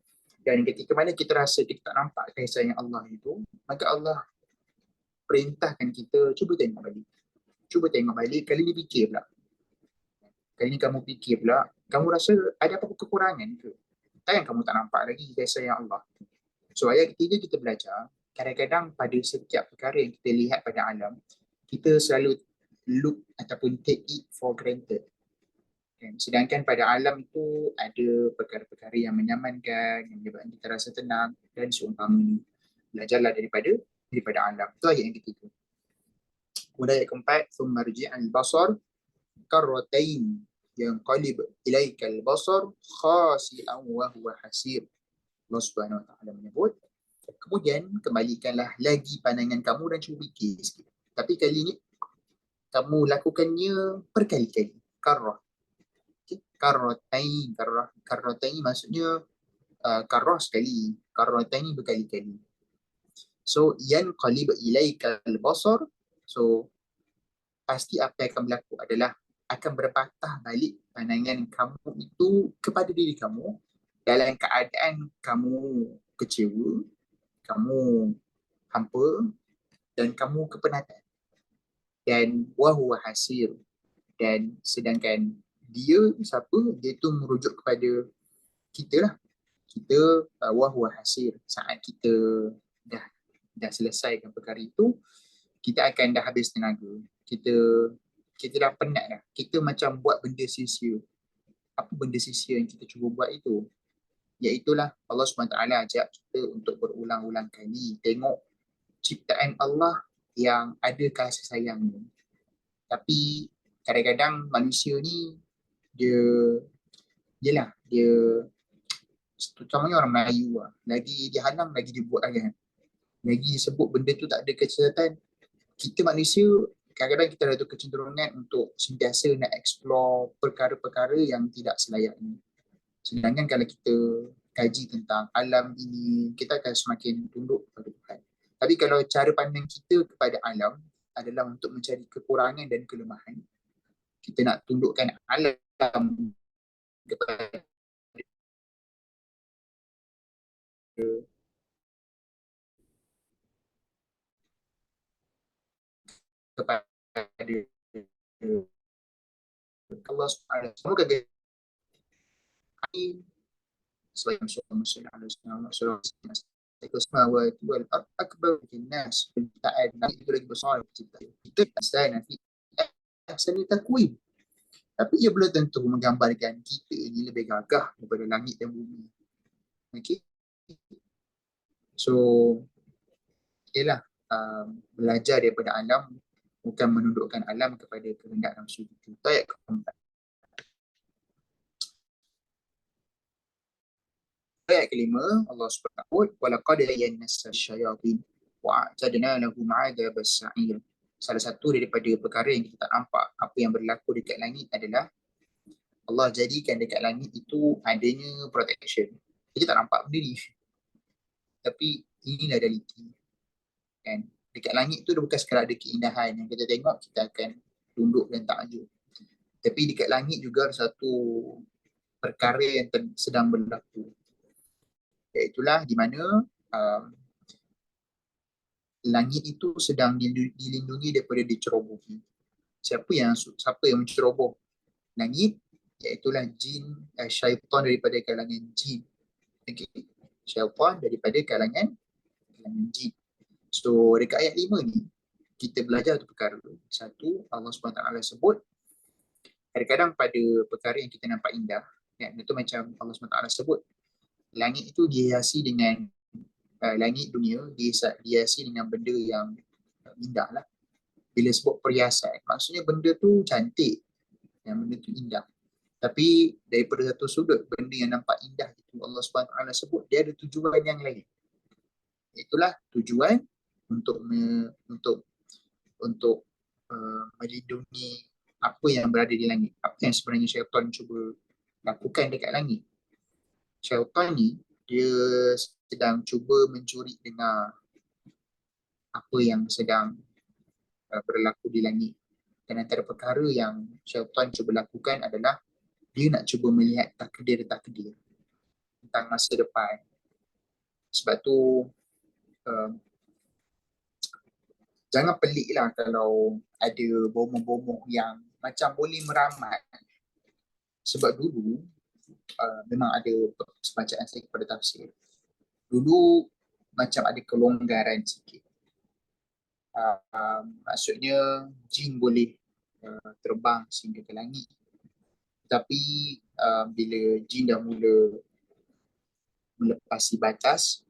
Dan ketika mana kita rasa kita tak nampak kasih sayang Allah itu, maka Allah perintahkan kita cuba tengok balik. Cuba tengok balik, kali ni fikir pula. Kali ni kamu fikir pula, kamu rasa ada apa-apa kekurangan ke? Takkan kamu tak nampak lagi kasih sayang Allah? So ayat ketiga kita belajar, kadang-kadang pada setiap perkara yang kita lihat pada alam, kita selalu look ataupun take it for granted. Sedangkan pada alam itu ada perkara-perkara yang menyamankan, yang menyebabkan kita rasa tenang dan seumpamanya. Belajarlah daripada alam. Itu ayat yang ketiga. Kemudian ayat keempat, ثُمَّ رْجِعَ الْبَصَرَ كَرَّتَيْنِ يَنْقَلِبُ إِلَيْكَ الْبَصَرُ خَاسِئًا وَهُوَ حَسِيرٌ. Allah Subhanahu Wa Taala menyebut, kemudian kembalikanlah lagi pandangan kamu dan cuba fikir sikit. Tapi kali ini kamu lakukannya berkali-kali. Karrah. Okay? Karratain maksudnya karrah sekali. Karratain berkali-kali. So yanqalib ilaika al-basar. So pasti apa yang akan berlaku adalah akan berpatah balik pandangan kamu itu kepada diri kamu dalam keadaan kamu kecewa, kamu hampa dan kamu kepenatan. Dan wahuwa hasir, dan sedangkan dia siapa? Dia tu merujuk kepada kita lah. Kita wahuwa hasir, saat kita dah selesaikan perkara itu, kita akan dah habis tenaga. Kita dah penat dah. Kita macam buat benda sia-sia. Apa benda sia-sia yang kita cuba buat itu? Iaitulah Allah SWT ajak kita untuk berulang-ulang kali tengok ciptaan Allah yang ada kasih sayangnya. Tapi kadang-kadang manusia ni dia terutamanya orang Melayu lah, lagi dia halang lagi dia buat kan. Lagi sebut benda tu tak ada kecacatan. Kita manusia kadang-kadang kita ada tu kecenderungan untuk sentiasa nak explore perkara-perkara yang tidak selayaknya. Sedangkan kalau kita kaji tentang alam ini, kita akan semakin tunduk kepada Tuhan. Tapi kalau cara pandang kita kepada alam adalah untuk mencari kekurangan dan kelemahan, kita nak tundukkan alam kepada Allah SWT. Semoga kami sebagai manusia Al-Samawati wal-Ard akbar nas, penciptaan langit itu lagi besar penciptaan. Kita tak nanti ahsani takwim. Tapi ia belum tentu menggambarkan kita ini lebih gagah daripada langit dan bumi. Okey. So ialah belajar daripada alam, bukan menundukkan alam kepada kehendak nafsu kita. Ayat keempat. Ayat kelima, Allah SWT walaqad zayyana asy-syayatin wa a'tadna lahum 'adzabas sa'ir. Salah satu daripada perkara yang kita tak nampak apa yang berlaku dekat langit adalah Allah jadikan dekat langit itu adanya protection. Kita tak nampak benda ni, tapi inilah realiti. Kan? Dekat langit tu bukan sekadar ada keindahan yang kita tengok kita akan tunduk dan takjub. Tapi dekat langit juga ada satu perkara yang sedang berlaku, iaitulah di mana um, langit itu sedang dilindungi daripada dicerobohi. Siapa yang menceroboh langit? Iaitulah jin, syaitan daripada kalangan jin. Okay. Syaitan daripada kalangan jin. So dekat ayat 5 ni kita belajar tu perkara. Satu, Allah SWT sebut kadang-kadang pada perkara yang kita nampak indah, kan? Itu macam Allah SWT sebut langit itu dihiasi dengan langit dunia dihiasi dengan benda yang indah lah. Bila sebut perhiasan, maksudnya benda tu cantik, yang benda tu indah. Tapi daripada satu sudut, benda yang nampak indah itu Allah SWT sebut dia ada tujuan yang lain. Itulah tujuan untuk melindungi apa yang berada di langit. Apa yang sebenarnya syaitan cuba lakukan dekat langit? Syaitan ni dia sedang cuba mencuri dengar apa yang sedang berlaku di langit. Dan antara perkara yang syaitan cuba lakukan adalah dia nak cuba melihat takdir-takdir tentang masa depan. Sebab tu jangan pelik lah kalau ada bomoh-bomoh yang macam boleh meramat. Sebab dulu memang ada sebacaan saya kepada tafsir. Dulu macam ada kelonggaran sikit. Maksudnya jin boleh terbang sehingga ke langit. Tapi bila jin dah mula melepasi batas,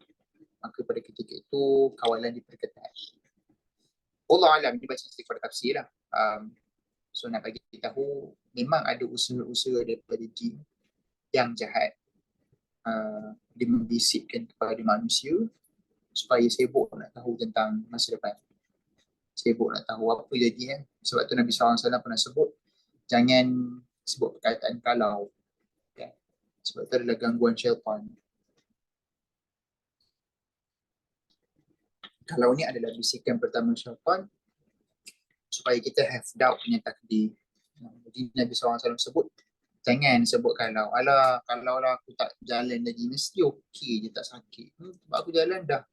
maka pada ketika itu kawalan diperketat. Allah alam, dia baca kepada tafsir lah. So nak bagi tahu memang ada usaha-usaha daripada jin yang jahat. Dia membisikkan kepada manusia supaya sibuk nak tahu tentang masa depan, sibuk nak tahu apa jadi. Sebab tu Nabi SAW pernah sebut jangan sebut perkataan kalau, ya. Sebab tu adalah gangguan syaitan. Kalau ni adalah bisikan pertama syaitan supaya kita have doubt punya takdir. Jadi Nabi SAW sebut jangan sebut kalau. Alah, kalau lah aku tak jalan lagi mesti okey je, tak sakit. Sebab aku jalan dah.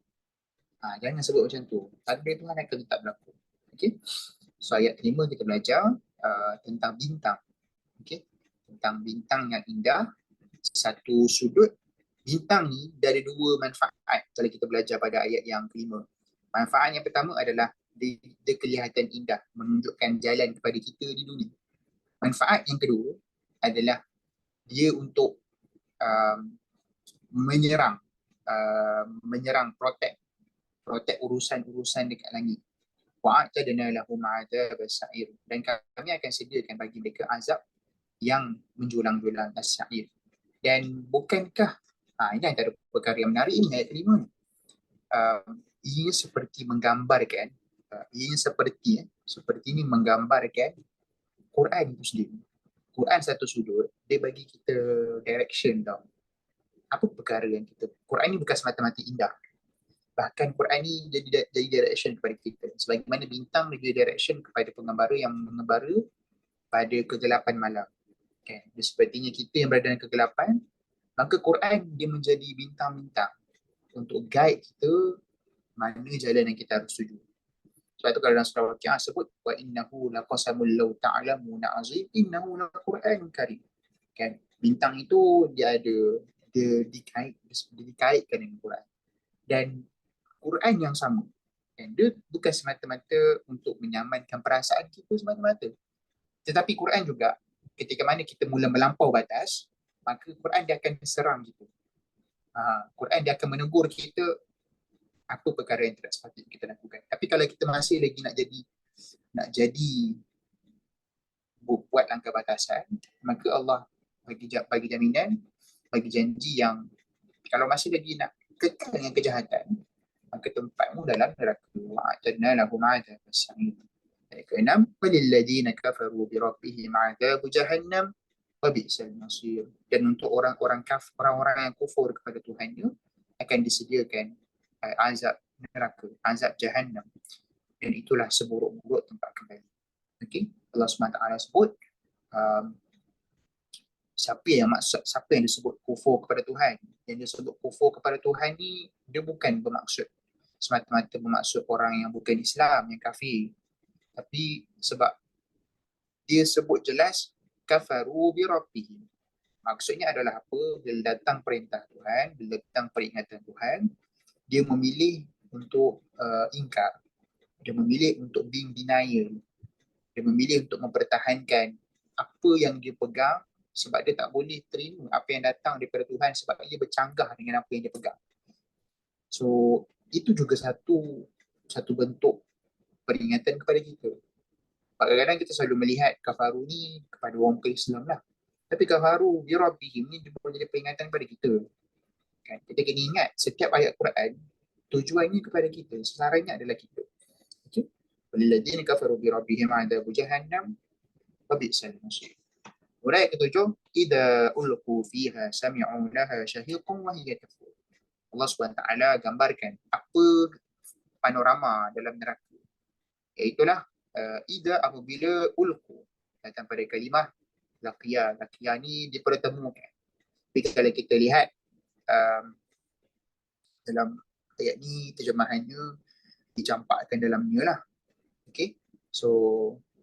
Jangan sebut macam tu. Takdir Tuhan akan tetap berlaku. Okay. So ayat kelima kita belajar tentang bintang. Okay. Tentang bintang yang indah. Satu sudut, bintang ni dari dua manfaat kalau kita belajar pada ayat yang kelima. Manfaat yang pertama adalah dia kelihatan indah, menunjukkan jalan kepada kita di dunia. Manfaat yang kedua adalah dia untuk menyerang, protect urusan-urusan dekat langit. Wa'atadna lahum 'adzabas sa'ir, dan kami akan sediakan bagi mereka azab yang menjulang-julang as-sa'ir. Dan bukankah ini antara perkara yang menarik ini ayat kelima ni. Ia seperti menggambarkan, seperti ini menggambarkan Quran itu sendiri. Quran satu sudut, dia bagi kita direction tau. Apa perkara yang kita, Quran ni bukan semata-mata indah. Bahkan Quran ni jadi direction kepada kita. Sebagaimana bintang dia direction kepada pengembara yang mengembara pada kegelapan malam. Okay. Sepertinya kita yang berada dalam kegelapan, maka Quran dia menjadi bintang-bintang untuk guide kita mana jalan yang kita harus tuju. Sebab tu kalau dalam surah Waqiah sebut wa innahu laqasamul law ta'lamuna azim innahu laqur'anun karim. Kan? Bintang itu dia dikaitkan dengan Quran. Dan Quran yang sama. Dan dia bukan semata-mata untuk menyamankan perasaan kita semata-mata. Tetapi Quran juga ketika mana kita mula melampau batas, maka Quran dia akan serang kita. Quran dia akan menegur kita apa perkara yang tidak sepatutnya kita lakukan. Tapi kalau kita masih lagi nak jadi buat langkah batasan, maka Allah bagi jaminan, bagi janji yang kalau masih lagi nak kekal dengan kejahatan, maka tempatmu dalam neraka. Wa'atadna lahum 'adzabas sa'ir. Ayat ke-6, walilladzina kafaru bi rabbihim 'adzabu jahannam wa bi'sal masir. Dan untuk orang-orang yang kufur kepada Tuhannya akan disediakan azab neraka, azab jahannam, dan itulah seburuk-buruk tempat kembali. Okay? Allah SWT sebut um, siapa yang disebut kufur kepada Tuhan. Yang disebut kufur kepada Tuhan ni, dia bukan bermaksud semata-mata bermaksud orang yang bukan Islam, yang kafir. Tapi sebab dia sebut jelas kafaru bi rabbihim. Maksudnya adalah apa? Bila datang perintah Tuhan, bila datang peringatan Tuhan, dia memilih untuk ingkar. Dia memilih untuk being denial. Dia memilih untuk mempertahankan apa yang dia pegang sebab dia tak boleh terima apa yang datang daripada Tuhan sebab dia bercanggah dengan apa yang dia pegang. So, itu juga satu bentuk peringatan kepada kita. Kadang-kadang kita selalu melihat kafaru ni kepada orang bukan Islam lah. Tapi kafaru bi rabbihim ni juga jadi peringatan kepada kita. Kan? Kita kena ingat setiap ayat Quran tujuannya kepada kita, sasarannya adalah kita. Okey. Walilladzina kafaru bi rabbihim adzabu jahannam wa bi'sal masir. Ayat ketujuh, idza ulqu fiha sami'u laha shahiqan wa hiya tafur. Allah SWT gambarkan apa panorama dalam neraka. Iaitulah idza apabila ulqu, datang pada kalimah laqiya. Laqiya ni dipertemukan. Tapi kalau kita lihat dalam ayat ni terjemahannya dicampakkan dalamnya lah. Okay. So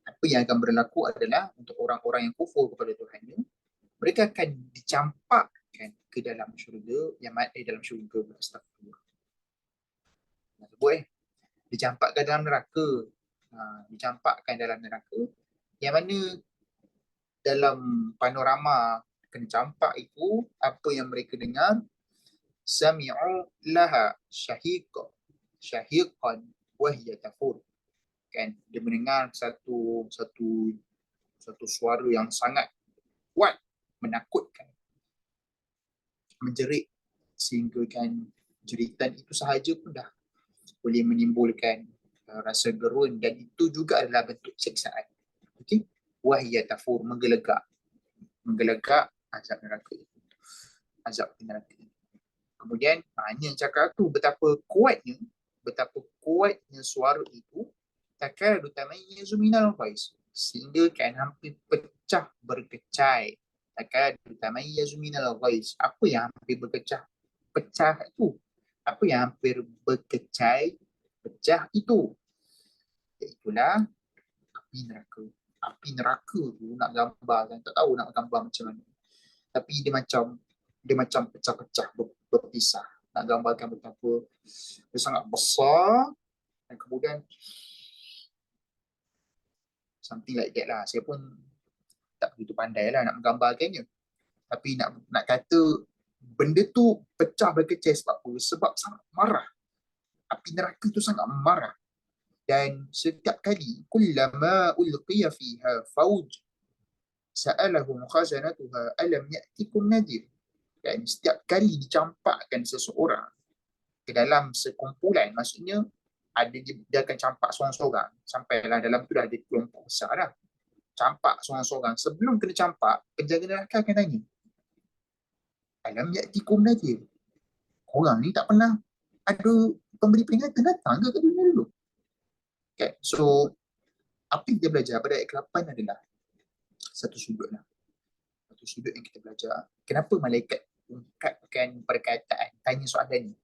apa yang akan berlaku adalah untuk orang-orang yang kufur kepada Tuhannya, mereka akan dicampakkan ke dalam syurga, yang dalam syurga, astagfirullah. Dicampakkan dalam neraka. Dicampakkan dalam neraka, yang mana dalam panorama kena campak itu, apa yang mereka dengar, sami'u laha syahiqan wa hiya tafur. Kan, dia mendengar satu suara yang sangat kuat, menakutkan, menjerit, sehingga kan jeritan itu sahaja pun dah boleh menimbulkan rasa gerun, dan itu juga adalah bentuk siksaan. Okey, wahia tafur, menggelegak azab neraka. Kemudian hanya cakap tu betapa kuatnya suara itu, takadu tamayyazu minal ghaiz, sehingga kan hampir pecah berkecai. Takadu tamayyazu minal ghaiz, apa yang hampir pecah itu? Apa yang hampir berkecai, pecah itu? Itulah api neraka. Api neraka tu nak gambarkan, tak tahu nak gambar macam mana. Tapi dia macam pecah-pecah, berpisah. Nak gambarkan betapa dia sangat besar, dan kemudian something like that lah. Saya pun tak begitu pandai lah nak menggambarkannya. Tapi nak kata benda tu pecah berkecai sebab apa? Sebab sangat marah. Api neraka tu sangat marah. Dan setiap kali kullama ulqiya fiha fauj sa'alahum khazanatuha alam ya'tikum nadir. Dan setiap kali dicampakkan seseorang ke dalam sekumpulan, maksudnya dia akan campak seorang-seorang, sampailah dalam tu dah ada kelompok besar dah. Campak seorang-seorang. Sebelum kena campak, penjaga neraka akan tanya, alam ya'tikum nadir, korang ni tak pernah ada pemberi peringatan datang ke dunia dulu? Okay. So apa yang kita belajar pada ayat ke-8 adalah satu sudut yang kita belajar. Kenapa malaikat ungkapkan perkataan, tanya soalan ni?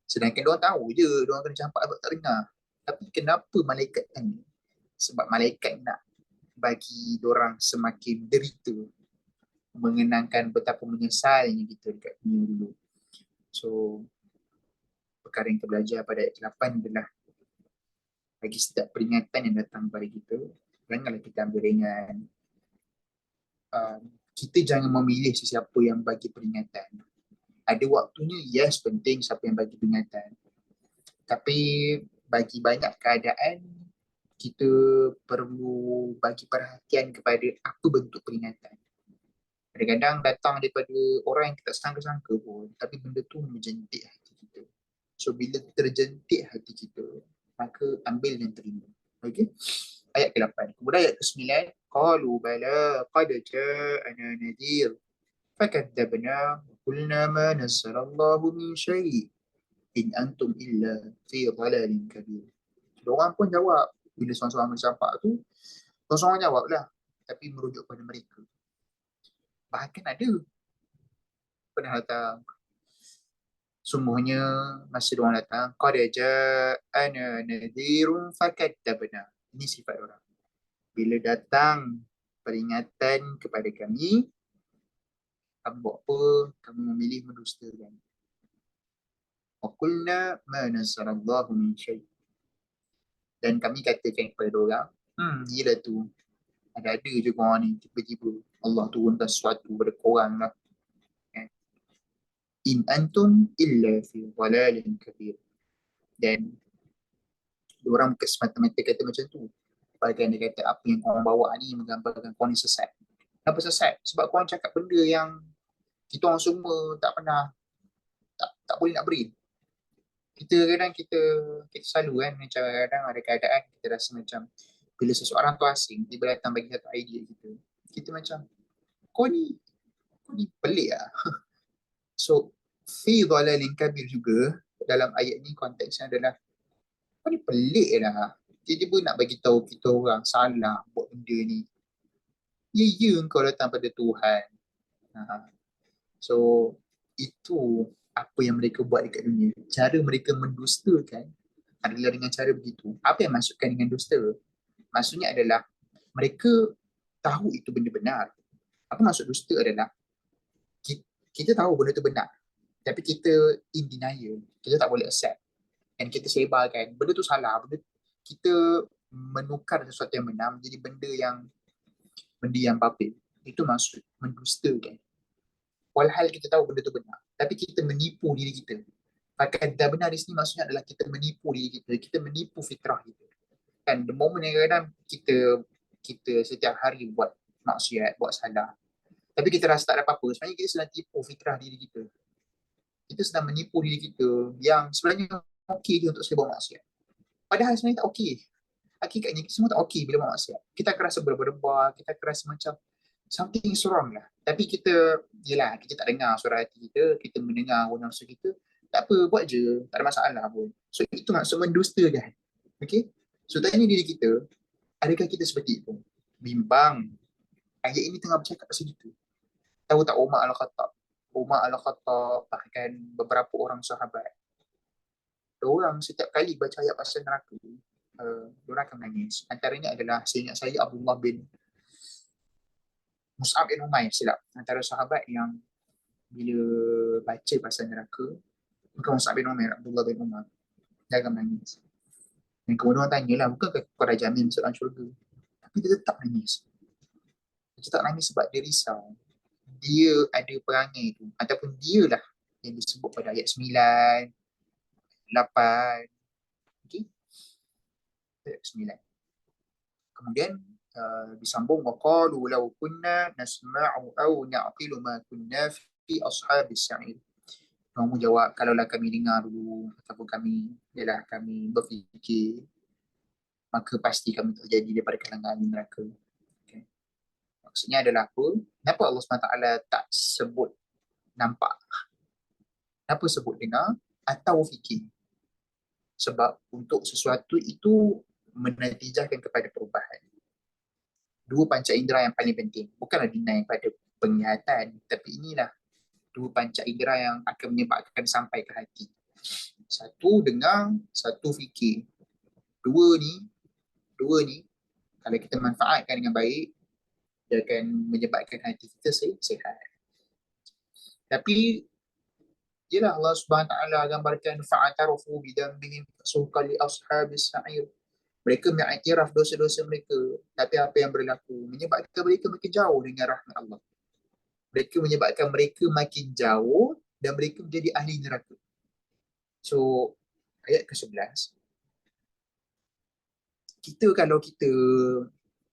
Sedangkan diorang tahu je, diorang kena campak sebab tak dengar. Tapi kenapa malaikat tanya? Sebab malaikat nak bagi diorang semakin derita, mengenangkan betapa menyesalnya kita dekat dunia dulu. So perkara yang kita belajar pada ayat ke-8 adalah bagi setiap peringatan yang datang kepada kita, janganlah kita ambil ringan. Kita jangan memilih sesiapa yang bagi peringatan. Ada waktunya, yes, penting siapa yang bagi peringatan. Tapi bagi banyak keadaan, kita perlu bagi perhatian kepada apa bentuk peringatan. Kadang-kadang datang daripada orang yang kita sangka-sangka pun, tapi benda tu menjentik hati kita. So bila terjentik hati kita, maka ambil dan terima. Okey. Ayat ke-8. Kemudian ayat ke-9, qalu bala qad ja'ana nadhir fakadzabna wa qulna ma nazzalallahu min syai' in antum illa fi dhalalin kabir. Orang pun jawab bila seorang-seorang mencampak tu, seorang-seorang jawablah, tapi merujuk pada mereka. Bahkan ada pernah datang, sungguhnya masa diorang datang, qad ja'ana nadhirun fakadzabna. Ini sifat orang. Bila datang peringatan kepada kami, kamu buat apa? Kamu memilih mendustakan. Wa qulna ma nazzalallahu min syai'. Dan kami katakan kepada orang, gila tu, ada je korang ni, tiba-tiba Allah turunkan sesuatu pada korang lah. In antum illa fi dhalalin kabir. Dan diorang bukan semata-mata kata macam tu. Bahagian dia kata apa yang korang bawa ni menggambarkan korang ni sesat. Kenapa sesat? Sebab korang cakap benda yang kita orang semua tak pernah, tak boleh nak beri. Kita kadang kita selalu kan, macam kadang ada keadaan kita rasa macam bila seseorang tu asing, tiba datang bagi satu idea kita macam, kau ni pelik lah. So, fi dhalalin kabir juga dalam ayat ni konteksnya adalah kau ni pelik lah. Tiba-tiba nak bagi tahu kita orang salah buat benda ni. Ya kau datang pada Tuhan. So, itu apa yang mereka buat dekat dunia. Cara mereka mendustakan adalah dengan cara begitu. Apa yang maksudkan dengan dusta? Maksudnya adalah mereka tahu itu benda benar. Apa maksud dusta adalah kita tahu benda itu benar, tapi kita in denial. Kita tak boleh accept. Dan kita sebarkan benda tu salah. Kita menukar sesuatu yang benar menjadi benda yang batil. Itu maksud mendustakan. Walhal kita tahu benda tu benar, tapi kita menipu diri kita. Maka dah benar di sini maksudnya adalah kita menipu diri kita. Kita menipu fitrah kita. Dan the moment yang kadang kita setiap hari buat maksiat, buat salah, tapi kita rasa tak ada apa-apa, sebenarnya kita sedang tipu fitrah diri kita. Kita sedang menipu diri kita yang sebenarnya okey je untuk saya buat maksiat. Padahal sebenarnya tak okey. Hakikatnya kita semua tak okey bila buat maksiat. Kita akan rasa berdebar, kita akan rasa macam something is wrong lah. Tapi kita, yelah, kita tak dengar suara hati kita, kita mendengar hawa nafsu kita, tak apa, buat je, tak ada masalah pun. So itu maksud mendustakan. Okay? So tanya diri kita, adakah kita seperti itu? Bimbang. Ayat ini tengah bercakap pasal itu. Tahu tak Umar Al-Khattab? Umar Al-Khattab, bahkan beberapa orang sahabat, orang setiap kali baca ayat pasal neraka, diorang akan menangis. Antaranya adalah, seingat saya, Abdullah bin Mus'ab bin Umair, silap. Antara sahabat yang bila baca pasal neraka, bukan Mus'ab bin Umair, Abdullah bin Umar, dia akan menangis. Dan kemudian orang tanyalah, bukankah kau dah jamin masuk dalam syurga? Tapi dia tetap nangis. Dia tetap nangis sebab dia risau. Dia ada perangai tu, ataupun dia lah yang disebut pada ayat 9, 8, okay? Ayat 9. Kemudian disambung, waqalu law kunna nasma'u aw na'qilu ma kunna fi ashabis sa'ir. Kamu jawab, kalaulah kami dengar dulu ataupun kami berfikir, maka pasti kami terjadi daripada kalangan neraka. Okay. Maksudnya adalah apa? Kenapa Allah SWT tak sebut nampak? Kenapa sebut dengar atau fikir? Sebab untuk sesuatu itu menatijahkan kepada perubahan. Dua panca indera yang paling penting. Bukanlah dinaik pada penglihatan, tapi inilah dua panca indera yang akan menyebabkan sampai ke hati. Satu dengar, satu fikir. Dua ni, kalau kita manfaatkan dengan baik, dia akan menyebabkan hati kita sihat. Tapi jelah Allah Subhanahu Wa Taala gambarkan fa'atarafu bidambihim fasuqan li ashabis sa'ir. Mereka mengiktiraf dosa-dosa mereka, tapi apa yang berlaku menyebabkan mereka makin jauh dengan rahmat Allah. Mereka menyebabkan mereka makin jauh dan mereka menjadi ahli neraka. So ayat ke-11, kalau kita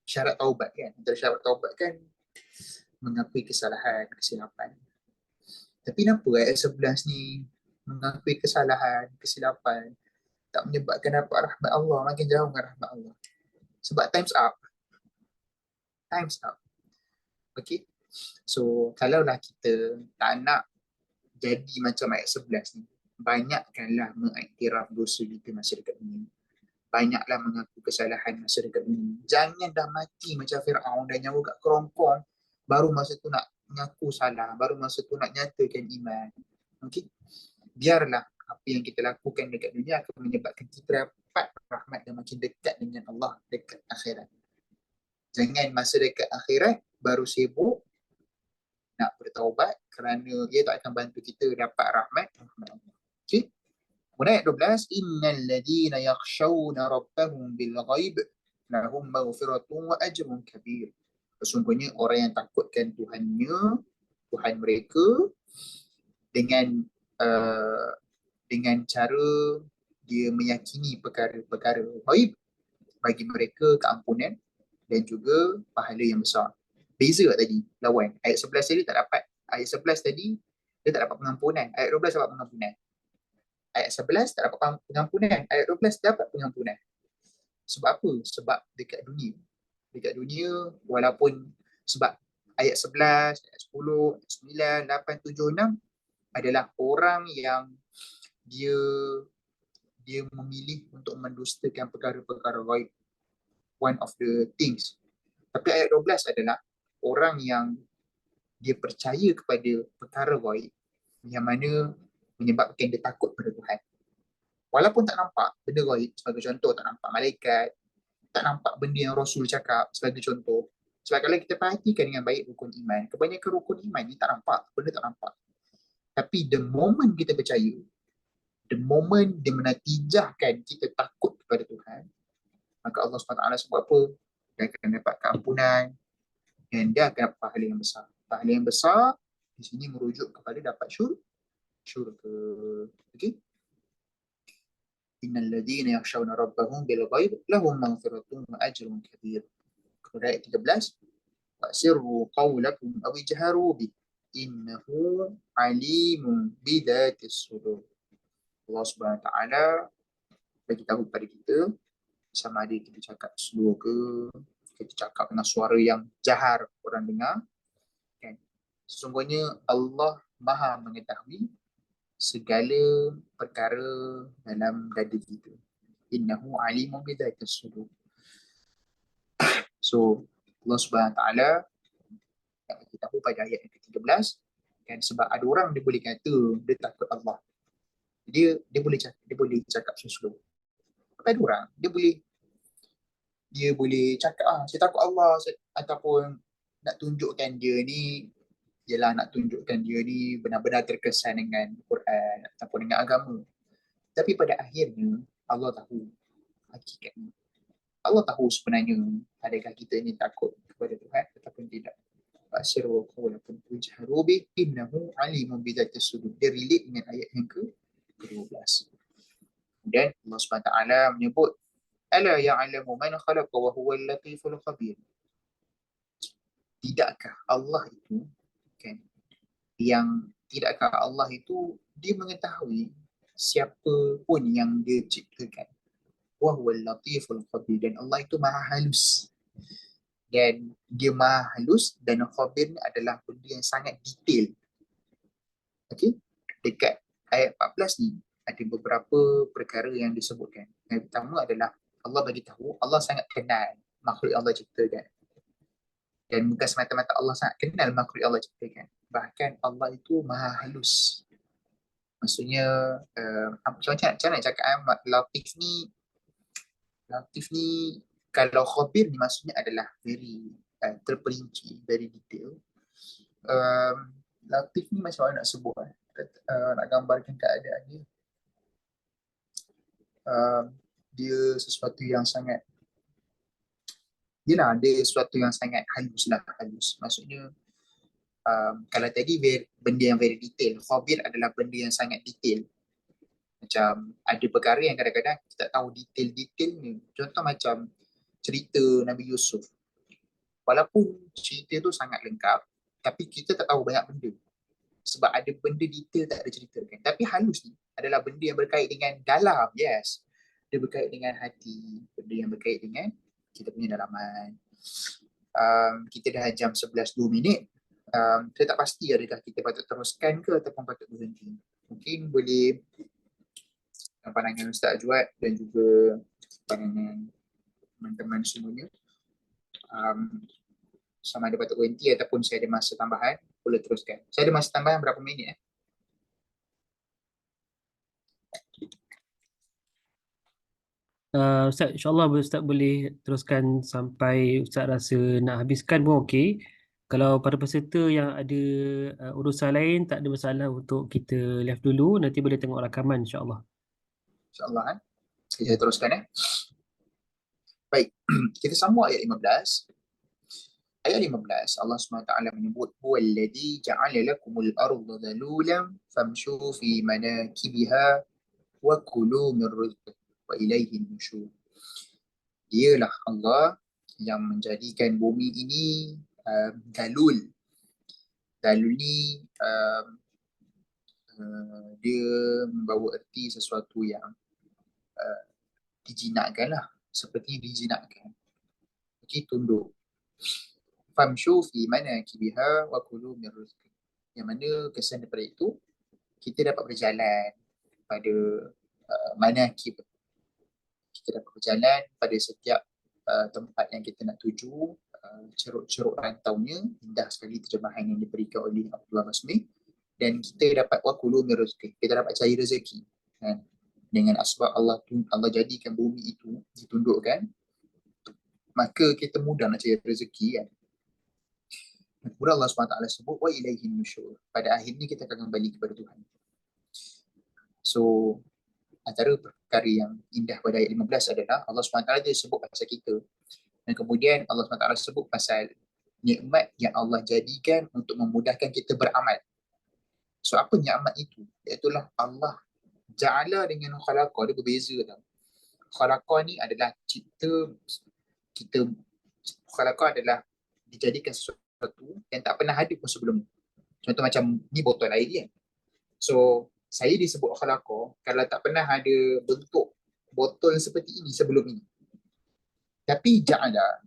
syarat taubat kan, antara syarat taubat kan mengakui kesalahan, kesilapan. Tapi kenapa ayat 11 ni mengakui kesalahan, kesilapan tak menyebabkan dapat rahmat Allah, makin jauh dengan rahmat Allah? Sebab time's up. Okay? So kalaulah kita tak nak jadi macam ayat 11 ni, banyakkanlah mengiktiraf dosa kita masih dekat dunia. banyaklah mengaku kesalahan masa dekat dunia. Jangan dah mati macam Fir'aun dan nyawa kat kerongkong, baru masa tu nak mengaku salah, baru masa tu nak nyatakan iman. Okay? Biarlah apa yang kita lakukan dekat dunia akan menyebabkan kita dapat rahmat dan makin dekat dengan Allah dekat akhirat. Jangan masa dekat akhirat baru sibuk nak bertaubat kerana ia tak akan bantu kita dapat rahmat Allah. Okay? Kemudian ayat 12, innal ladina yakhshawna rabbahum bil ghaib lahum maghfiratun wa ajrun kabir. Sesungguhnya orang yang takutkan Tuhan mereka dengan dengan cara dia meyakini perkara-perkara ghaib, bagi mereka keampunan dan juga pahala yang besar. Beza tadi, lawan. Ayat 11 tadi tak dapat. Ayat 11 tadi dia tak dapat pengampunan. Ayat 12 dapat pengampunan. Ayat 11 tak dapat pengampunan. Ayat 12 dapat pengampunan. Sebab apa? Sebab dekat dunia walaupun sebab ayat 11, ayat 10, ayat 9, 8, 7, 6 adalah orang yang dia memilih untuk mendustakan perkara-perkara ghaib. One of the things. Tapi ayat 12 adalah orang yang dia percaya kepada perkara ghaib yang mana menyebabkan dia takut pada Tuhan. Walaupun tak nampak benda ghaib, sebagai contoh tak nampak malaikat, tak nampak benda yang Rasul cakap sebagai contoh. Sebab kalau kita perhatikan dengan baik rukun iman, kebanyakan rukun iman ni tak nampak, benda tak nampak. Tapi the moment kita percaya, the moment dia menatijahkan kita takut kepada Tuhan, maka Allah SWT sebab apa? Dia akan dapat keampunan dan dia akan dapat pahala yang besar. Pahala yang besar di sini merujuk kepada dapat syurga. Okey? Innal ladina yakhshawna rabbahum bil ghaib lahum maghfiratun wa ajrun kabir. Kemudian ayat 13, wasirru qawlakum aw ijharu bih innahu alimun bidatis sudur. Allah Subhanahu wa taala bagi tahu kepada kita sama ada kita cakap slow ke, kita cakap dengan suara yang jahar orang dengar, kan? Sesungguhnya Allah Maha mengetahui segala perkara dalam dada kita. Innahu alimun bidzatis sudur. So Allah Subhanahu wa taala yang kita tahu pada ayat yang ke-13, kan, sebab ada orang dia boleh kata dia takut Allah. Dia boleh cakap sesuatu. Tapi ada orang dia boleh cakap saya takut Allah, ataupun nak tunjukkan dia ni benar-benar terkesan dengan Quran ataupun dengan agama. Tapi pada akhirnya Allah tahu hakikatnya. Allah tahu sebenarnya adakah kita ini takut kepada Tuhan ataupun tidak. Fasiru qawlakum wajharu bih innahu alimun bidzatis sudur. Dia relate dengan ayat yang ke-12. Dan Allah SWT menyebut ala ya'lamu man khalaqa wa huwal latiful khabir. Tidakkah Allah itu, kan, tidakkah Allah itu dia mengetahui siapa pun yang dia ciptakan. Wa huwal latiful khabir, dan Allah itu maha halus. Dan dia maha halus dan khabir adalah benda yang sangat detail. Okey, dekat ayat 14 ni ada beberapa perkara yang disebutkan. Yang pertama adalah Allah bagi tahu Allah sangat kenal makhluk yang Allah ciptakan. Dan bukan semata-mata Allah sangat kenal makhluk yang Allah ciptakan, bahkan Allah itu maha halus. Maksudnya macam nak cakap Latif ni kalau khabir ni maksudnya adalah very terperinci, very detail. Latif ni macam mana nak sebut, nak gambarkan keadaan dia. Dia sesuatu yang sangat dia sesuatu yang sangat halus. Maksudnya kalau tadi benda yang very detail, khabir adalah benda yang sangat detail. Macam ada perkara yang kadang-kadang kita tak tahu detail-detail ni. Contoh macam cerita Nabi Yusuf. Walaupun cerita tu sangat lengkap, tapi kita tak tahu banyak benda. Sebab ada benda detail tak ada ceritakan. Tapi halus ni adalah benda yang berkait dengan dalam, yes. Dia berkait dengan hati, benda yang berkait dengan kita punya dalaman. Kita dah jam 11:02. Saya tak pasti adakah kita patut teruskan ke ataupun patut berhenti. Mungkin boleh pandangan Ustaz Ajwad dan juga pandangan teman-teman semuanya. Sama ada patut berhenti ataupun saya ada masa tambahan, boleh teruskan. Saya ada masa tambahan berapa minit?
Ustaz, insyaAllah Ustaz boleh teruskan sampai Ustaz rasa nak habiskan pun okey. Kalau para peserta yang ada urusan lain, tak ada masalah untuk kita live dulu. Nanti boleh tengok rakaman insyaAllah.
InsyaAllah saya teruskan Baik, kita sambung ayat 15. Ayat 15 Allah SWT menyebut huwallazi ja'ala lakumul arda dhalulan famshu fi manakibiha wa kulu min rizqihi wa ilaihi nusyur. Dialah Allah yang menjadikan bumi ini dalul. Dalul ni dia membawa erti sesuatu yang dijinakkan lah, seperti dijinakkan. Okey, tunduk. Famshu fi manakibiha wa kulu min rizqihi. Yang mana kesan daripada itu, kita dapat berjalan pada manakib. Kita dapat berjalan pada setiap tempat yang kita nak tuju. Ceruk-ceruk rantaunya, indah sekali terjemahan yang diberikan oleh Abdullah Masmi. Dan kita dapat wakulu min rizqihi, kita dapat cari rezeki kan? Dengan asbab Allah jadikan bumi itu ditundukkan, maka kita mudah nak cari rezeki kan. Kemudian Allah SWT sebut wa ilaihi nusyur, pada akhirnya kita akan kembali kepada Tuhan. So antara perkara yang indah pada ayat 15 adalah Allah SWT dia sebut pasal kita, dan kemudian Allah SWT sebut pasal nikmat yang Allah jadikan untuk memudahkan kita beramal. So apa nikmat itu? Iaitulah Allah ja'ala dengan khalaqa, dia berbeza tau. Khalaqa ni adalah cipta kita. Khalaqa adalah dijadikan sesuatu yang tak pernah ada pun sebelum ni. Contoh macam ni botol air kan. So saya disebut khalaqa kalau tak pernah ada bentuk botol seperti ini sebelum ini. Tapi ja'ala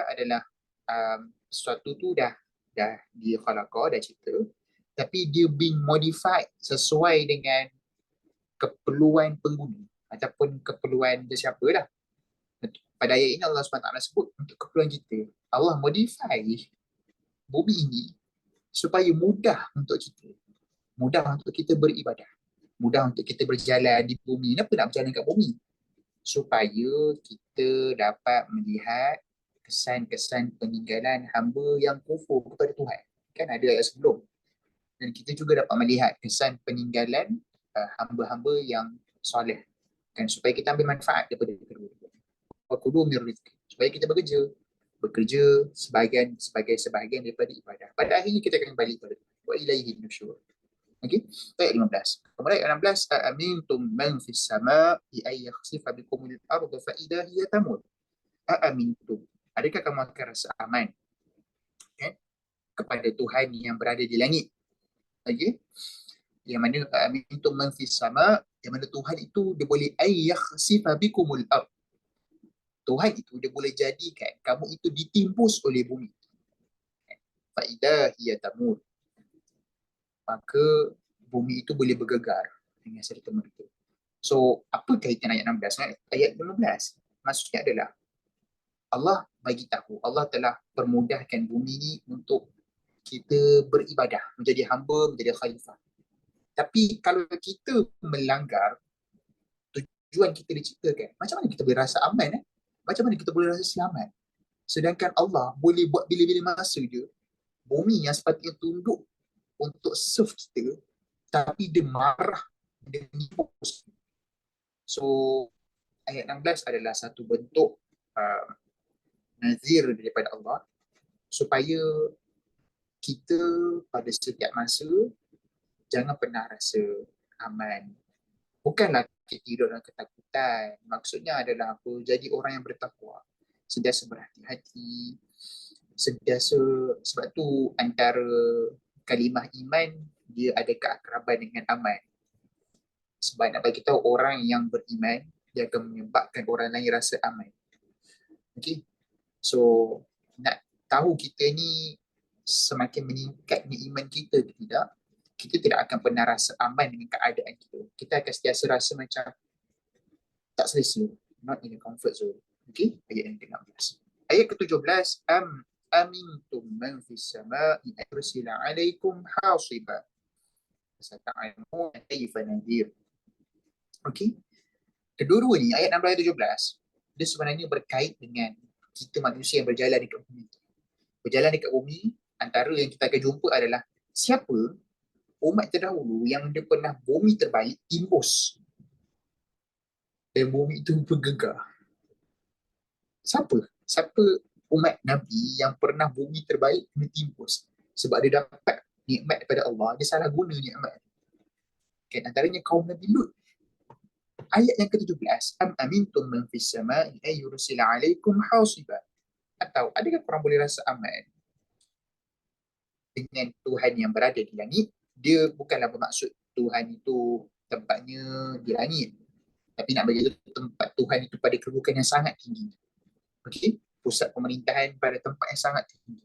adalah sesuatu tu dah di khalaqa, dah cipta, tapi dia being modified sesuai dengan keperluan pengguna ataupun keperluan sesiapa lah. Pada ayat ini Allah SWT sebut untuk keperluan kita. Allah modify bumi ini supaya mudah untuk kita. Mudah untuk kita beribadah. Mudah untuk kita berjalan di bumi. Kenapa nak berjalan kat bumi? Supaya kita dapat melihat kesan-kesan peninggalan hamba yang kufur kepada Tuhan. Kan ada ayat sebelum. Dan kita juga dapat melihat kesan peninggalan hamba-hamba yang soleh. Kan, supaya kita ambil manfaat daripada kedua-dua. Wakulu min rizqi, supaya kita bekerja sebagai daripada ibadah. Pada akhirnya kita akan kembali kepada wa ilaihi nusyur. Okey, ayat 15. Kemudian ayat 16, amintum man fis sama'i ay yakhsifa bikumul arda fa idha hiya tamur. Amintum, adakah kamu akan rasa aman kepada Tuhan yang berada di langit? Okey, yang mana amintum man fis sama', yang mana Tuhan itu dia boleh ay yakhsifa bikumul ard. Tuhan itu dia boleh jadikan kamu itu ditimbus oleh bumi. Faidah hiya tamur, maka bumi itu boleh bergegar dengan serta merta. So apa kaitan ayat 16? Ayat 15 maksudnya adalah Allah bagi tahu, Allah telah permudahkan bumi ini untuk kita beribadah, menjadi hamba, menjadi khalifah. Tapi kalau kita melanggar tujuan kita diciptakan, macam mana kita boleh rasa aman? Macam mana kita boleh rasa selamat? Sedangkan Allah boleh buat bila-bila masa je bumi yang sepatutnya tunduk untuk serve kita, tapi dia marah, dia nimbus. So ayat 16 adalah satu bentuk nazir daripada Allah supaya kita pada setiap masa jangan pernah rasa aman. Bukanlah kita tidur dalam ketakutan. Maksudnya adalah apa? Jadi orang yang bertakwa. Sentiasa berhati-hati. Sentiasa, sebab tu antara kalimah iman, dia ada keakraban dengan aman. Sebab nak bagi tahu orang yang beriman, dia akan menyebabkan orang lain rasa aman. Okay? So, nak tahu kita ni semakin meningkatnya iman kita ke tidak, kita tidak akan pernah rasa aman dengan keadaan kita. Kita akan sentiasa rasa macam tak selesa, not in a comfort zone. Okay, ayat yang ke-16. Ayat ke-17, amintum man fis sama'i an yursila 'alaikum hasiba fasata'lamun kaifa nadhir. Okey, kedua-dua ni ayat 16 dan 17 dia sebenarnya berkait dengan kita manusia yang berjalan dekat bumi. Berjalan dekat bumi, antara yang kita akan jumpa adalah siapa umat terdahulu yang dia pernah bumi terbalik timbus dan bumi itu bergegar. Siapa umat Nabi yang pernah bumi terbalik kena timbus sebab dia dapat nikmat daripada Allah, dia salah guna nikmat. Okay, antaranya kaum Nabi Lut. Ayat yang ke-17, am amintum man fis sama'i ay yursila 'alaikum hasiba. Atau adakah korang boleh rasa aman dengan Tuhan yang berada di langit? Dia bukanlah bermaksud Tuhan itu tempatnya di langit, tapi nak bagi tempat Tuhan itu pada kedudukan yang sangat tinggi. Okey, pusat pemerintahan pada tempat yang sangat tinggi,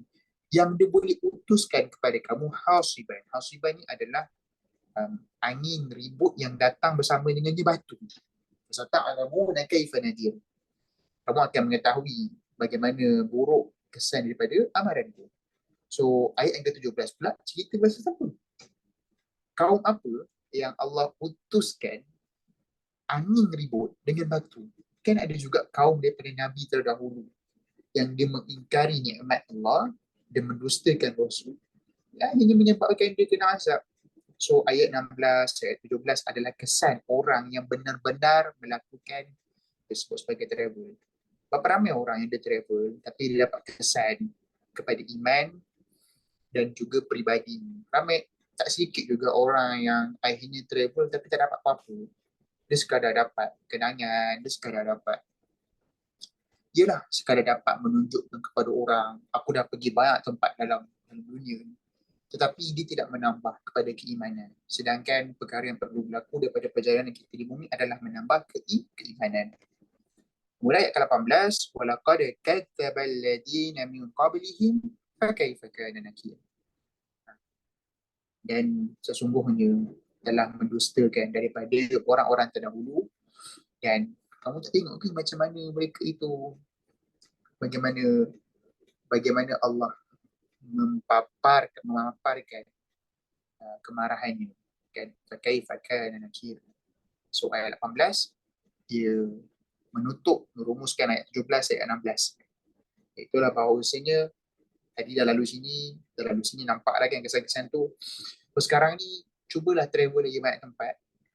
yang dia boleh utuskan kepada kamu hasiban. Hasiban ni adalah angin ribut yang datang bersama dengan batu. Fasata'lamuna kaifa nadir. Kamu akan mengetahui bagaimana buruk kesan daripada amaran itu. So ayat yang ke-17 pula cerita pasal siapa? Kaum apa yang Allah putuskan angin ribut dengan batu? Kan ada juga kaum daripada Nabi terdahulu yang dia mengingkari nikmat Allah dan mendustakan Rasul. Ya, ini menyebabkan dia kena azab. So ayat 16, ayat 17 adalah kesan orang yang benar-benar melakukan disebut sebagai travel. Berapa ramai orang yang dia travel tapi dia dapat kesan kepada iman dan juga peribadi. Ramai, tak sedikit juga orang yang akhirnya travel tapi tak dapat apa-apa. Dia sekadar dapat kenangan, dia sekadar dapat sekadar dapat menunjukkan kepada orang, aku dah pergi banyak tempat dalam dunia ni. Tetapi dia tidak menambah kepada keimanan. Sedangkan perkara yang perlu berlaku daripada perjalanan kita di bumi adalah menambah keimanan. Mulai ayat ke-18, walaqad kadzdzaba alladziina min qablihim fakaifa kana nakir. Dan sesungguhnya telah mendustakan daripada orang-orang terdahulu, dan kamu tak tengok ke macam mana mereka itu, bagaimana Allah memaparkan kemarahannya, kan, fakaifa kana nakir. So ayat 18 dia merumuskan ayat 17, ayat 16. Itulah bahawasanya tadi dah lalu sini nampak lagi kan kesan-kesan tu. So sekarang ni cubalah travel lagi banyak tempat,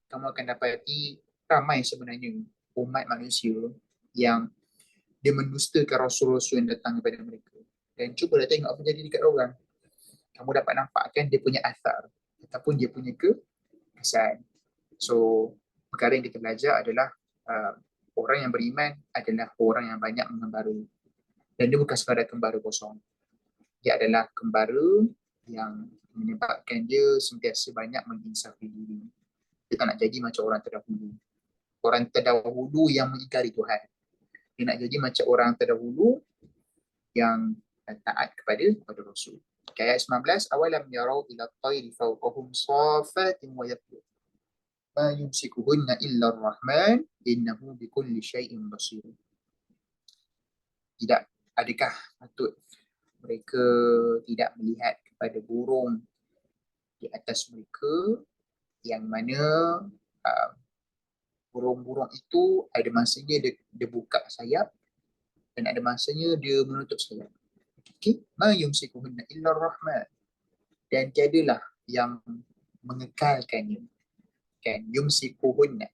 kamu akan dapati ramai sebenarnya umat manusia yang dia mendustakan rasul-rasul yang datang kepada mereka. Dan cubalah tengok apa jadi dekat orang. Kamu dapat nampakkan dia punya athar ataupun dia punya kesan. So perkara yang kita belajar adalah orang yang beriman adalah orang yang banyak mengembara. Dan dia bukan sekadar kembara kosong. Dia adalah kembara yang menyebabkan dia sentiasa banyak menginsafi diri. Dia tak nak jadi macam orang terdahulu. Orang terdahulu yang mengingkari Tuhan. Dia nak jadi macam orang terdahulu yang taat kepada Rasul. Ayat 19, awalam yarau ila at-tayri fawqahum safatin wa yaqul ma yumsikuhunna illa ar-rahman innahu bikulli syai'in basir. Adakah patut mereka tidak melihat kepada burung di atas mereka, yang mana burung-burung itu ada masanya dia buka sayap dan ada masanya dia menutup sayap. Okay? Ma yumsikuhunna illa ar-rahman. Dan tiadalah yang mengekalkannya. Kan, yumsikuhunna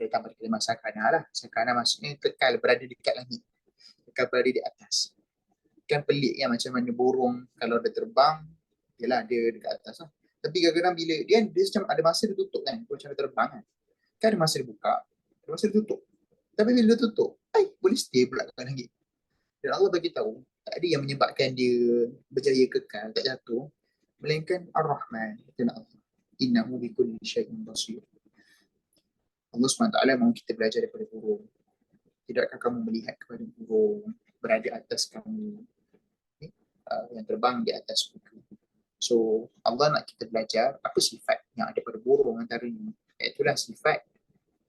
datang pada kalimah sakana lah. Sakana maksudnya kekal, berada dekat langit, kekal berada di atas. Kan pelik kan macam mana burung kalau dia terbang, yalah dia dekat atas lah. Tapi kadang-kadang bila dia macam ada masa dia tutup kan, macam dia terbang kan ada masa dia buka, ada masa dia tutup. Tapi bila dia tutup, boleh stay pula kat langit. Dan Allah bagi tahu tak ada yang menyebabkan dia berjaya kekal, tak jatuh, melainkan Ar-Rahman, kata Allah. Innahu bikulli syai'in basir. Allah SWT mahu kita belajar daripada burung. Tidakkah kamu melihat kepada burung berada atas kamu, yang terbang di atas buku. So Allah nak kita belajar apa sifat yang ada pada burung antaranya. Itulah sifat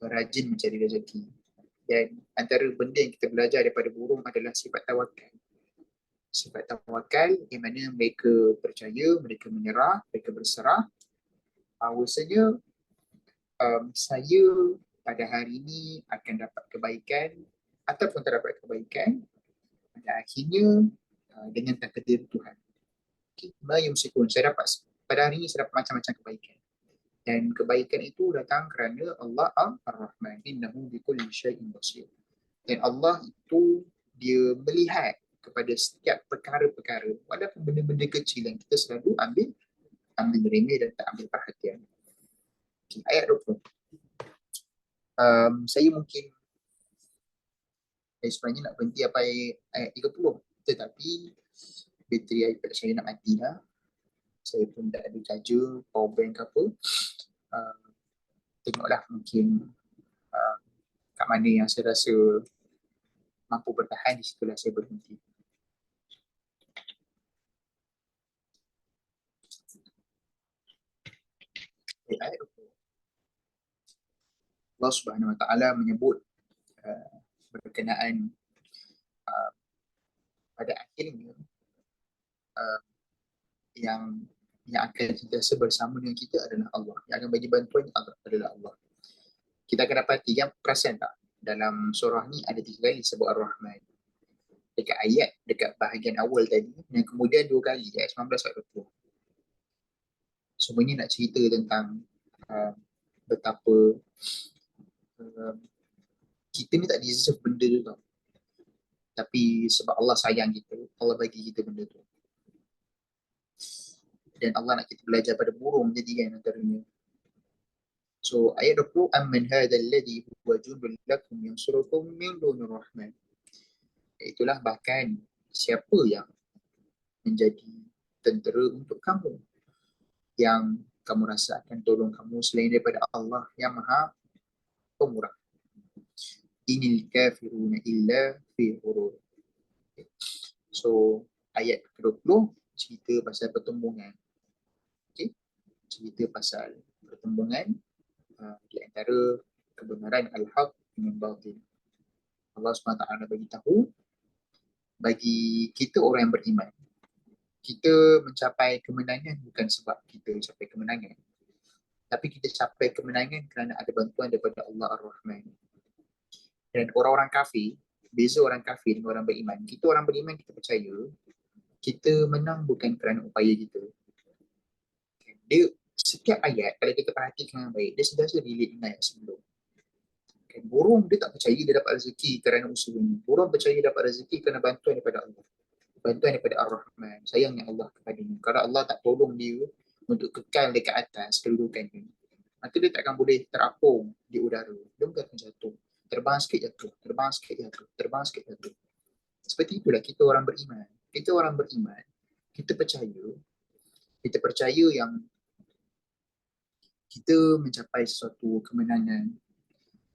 rajin mencari rezeki. Dan antara benda yang kita belajar daripada burung adalah sifat tawakal. Sifat tawakal di mana mereka percaya, mereka menyerah, mereka berserah. Bahawasanya saya pada hari ini akan dapat kebaikan ataupun tak dapat kebaikan, pada akhirnya dengan takdir Tuhan. Mayumsikun, saya dapat pada hari ini saya dapat macam-macam kebaikan. Dan kebaikan itu datang kerana Allah Ar-Rahman. Innahu bikulli syai'in basir. Dan Allah itu dia melihat kepada setiap perkara-perkara, walaupun benda-benda kecil yang kita selalu ambil remeh dan tak ambil perhatian. Okay, ayat 20. Saya mungkin sebenarnya nak berhenti apa ayat 30, tetapi bateri iPad saya nak mati dah. Saya pun tak ada charger, power bank ke apa. Tengoklah mungkin kat mana yang saya rasa mampu bertahan, di situlah saya berhenti. Ayat 20. Allah Subhanahu Wa Taala menyebut berkenaan pada akhirnya yang akan sentiasa bersama dengan kita adalah Allah. Yang akan bagi bantuan adalah Allah. Kita akan dapati, yang perasan tak? Dalam surah ni ada 3 kali sebut Ar-Rahman. Dekat bahagian awal tadi, dan kemudian 2 kali, ayat 19 ayat 20. Semuanya nak cerita tentang betapa kita ni tak deserve benda tu tau. Tapi sebab Allah sayang kita, Allah bagi kita benda tu. Dan Allah nak kita belajar pada burung jadi kan antaranya. So ayat 20, amman hadzal ladzi huwa jundun lakum yansurukum min dunir rahman. Itulah bahkan siapa yang menjadi tentera untuk kamu, yang kamu rasa akan tolong kamu selain daripada Allah yang Maha Pemurah. Inil kafiruna illa fi ghurur. So ayat ke-20 cerita pasal pertembungan. Okay? Cerita pasal pertembungan di antara kebenaran al-haq dengan batil. Allah SWT bagi tahu, bagi kita orang yang beriman, kita mencapai kemenangan bukan sebab kita capai kemenangan, tapi kita capai kemenangan kerana ada bantuan daripada Allah Ar-Rahman. Dan orang-orang kafir, beza orang kafir dengan orang beriman. Kita orang beriman, kita percaya kita menang bukan kerana upaya kita. Dia setiap ayat, kalau kita perhatikan dengan baik, dia sentiasa relate dengan ayat sebelum. Burung dia tak percaya dia dapat rezeki kerana usaha ni. Burung percaya dapat rezeki kerana bantuan daripada Allah. Bantuan daripada Ar-Rahman. Sayangnya Allah kepadanya. Kalau Allah tak tolong dia untuk kekal dekat atas kedudukan ni, maka dia takkan boleh terapung di udara. Dia mungkin akan jatuh. Terbang sikit jatuh. Terbang sikit jatuh. Terbang sikit jatuh. Seperti itulah kita orang beriman. Kita orang beriman, kita percaya yang kita mencapai sesuatu kemenangan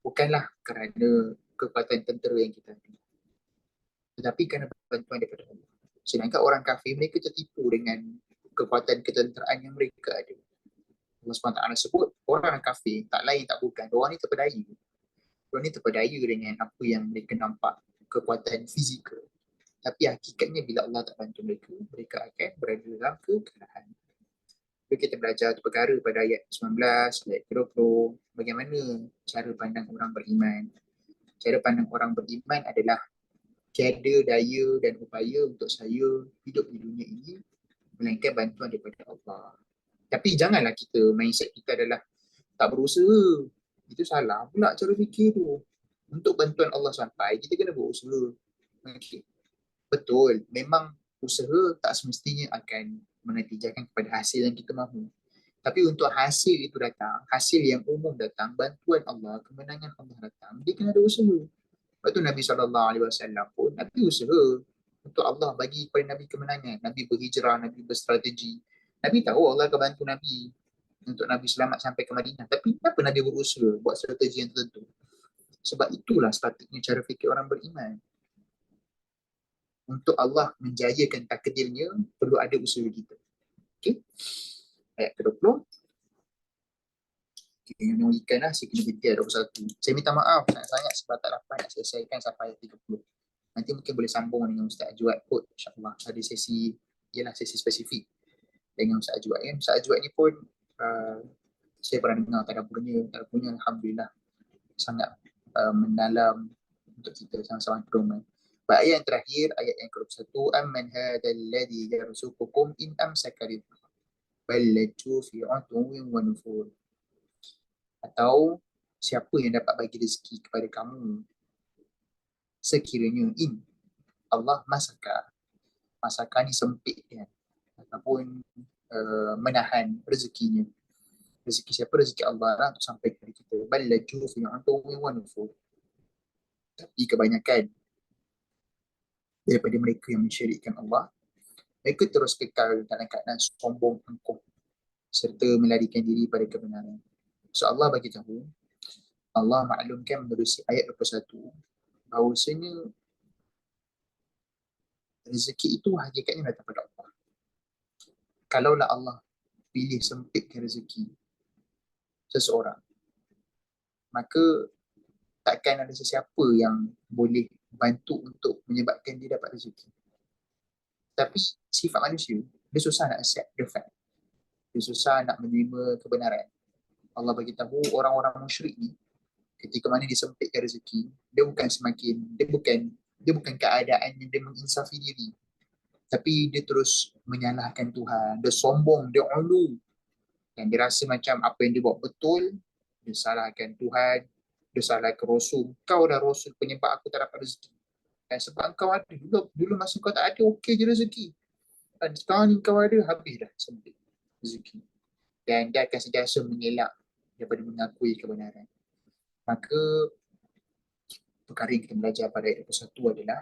bukanlah kerana kekuatan tentera yang kita ada, tetapi kerana bantuan daripada Allah. Sedangkan orang kafir, mereka tertipu dengan kekuatan ketenteraan yang mereka ada. Allah SWT sebut, orang kafir tak lain tak bukan, orang ni terpedaya. Orang ni terpedaya dengan apa yang mereka nampak, kekuatan fizikal. Tapi hakikatnya bila Allah tak bantu mereka, mereka akan berada dalam kekalahan. Jadi kita belajar perkara pada ayat 19, ayat 20, bagaimana cara pandang orang beriman. Cara pandang orang beriman adalah tiada daya dan upaya untuk saya hidup di dunia ini melainkan bantuan daripada Allah. Tapi janganlah kita, mindset kita adalah tak berusaha. Itu salah pula cara fikir tu. Untuk bantuan Allah sampai, kita kena berusaha. Okay. Betul, memang usaha tak semestinya akan menetijakan kepada hasil yang kita mahu. Tapi untuk hasil itu datang, hasil yang umum datang, bantuan Allah, kemenangan Allah datang, dia kena ada usaha. Lepas tu Nabi SAW pun Nabi usaha untuk Allah bagi kepada Nabi kemenangan. Nabi berhijrah, Nabi berstrategi. Nabi tahu Allah akan bantu Nabi untuk Nabi selamat sampai ke Madinah. Tapi kenapa Nabi berusaha buat strategi yang tertentu? Sebab itulah sepatutnya cara fikir orang beriman. Untuk Allah menjayakan takdirnya, perlu ada usaha kita. Okay? Ayat ke-20. Kena ikan lah, saya kena berhenti 21. Saya minta maaf sangat-sangat sebab tak dapat nak selesaikan sampai ayat 30. Nanti mungkin boleh sambung dengan Ustaz Ajwad kot, insyaAllah. Ada sesi, ialah sesi spesifik dengan Ustaz Ajwad kan. Ustaz Ajwad ni pun saya pernah dengar tadaburnya Alhamdulillah sangat mendalam untuk kita sama-sama pedoman. Baik, ayat yang terakhir, ayat yang ke-21, amman hadzal ladzi yarzuqukum in amsaka rizqahu bal lajju fi 'utwin wa nufur. Atau siapa yang dapat bagi rezeki kepada kamu sekiranya in Allah masakan ni sempit kan, ataupun menahan rezekinya. Rezeki siapa? Rezeki Allah lah untuk sampai kepada kita. Bal lajju fi 'utwin wa nufur. Tapi kebanyakan daripada mereka yang mensyirikkan Allah, mereka terus kekal dalam keadaan sombong angkuh serta melarikan diri pada kebenaran. So Allah bagi tahu, Allah maklumkan menerusi ayat 21 bahawasanya rezeki itu hakikatnya datang pada Allah. Kalaulah Allah pilih sempitkan rezeki seseorang, maka takkan ada sesiapa yang boleh bantu untuk menyebabkan dia dapat rezeki. Tapi sifat manusia, dia susah nak accept the fact. Dia susah nak menerima kebenaran. Allah bagi tahu orang-orang musyrik ni, ketika mana disempitkan rezeki, dia bukan keadaan yang dia menginsafi diri, tapi dia terus menyalahkan Tuhan, dia sombong, dia ulu, dan dia rasa macam apa yang dia buat betul, dia salahkan Tuhan, dia salahkan Rasul. Kau dah Rasul penyebab aku tak dapat rezeki. Dan sebab kau ada, dulu masa kau tak ada, okey je rezeki. Dan sekarang ni kau ada, habis dah sempit rezeki. Dan dia akan sentiasa mengelak daripada mengakui kebenaran. Maka perkara yang kita belajar pada ayat 21 adalah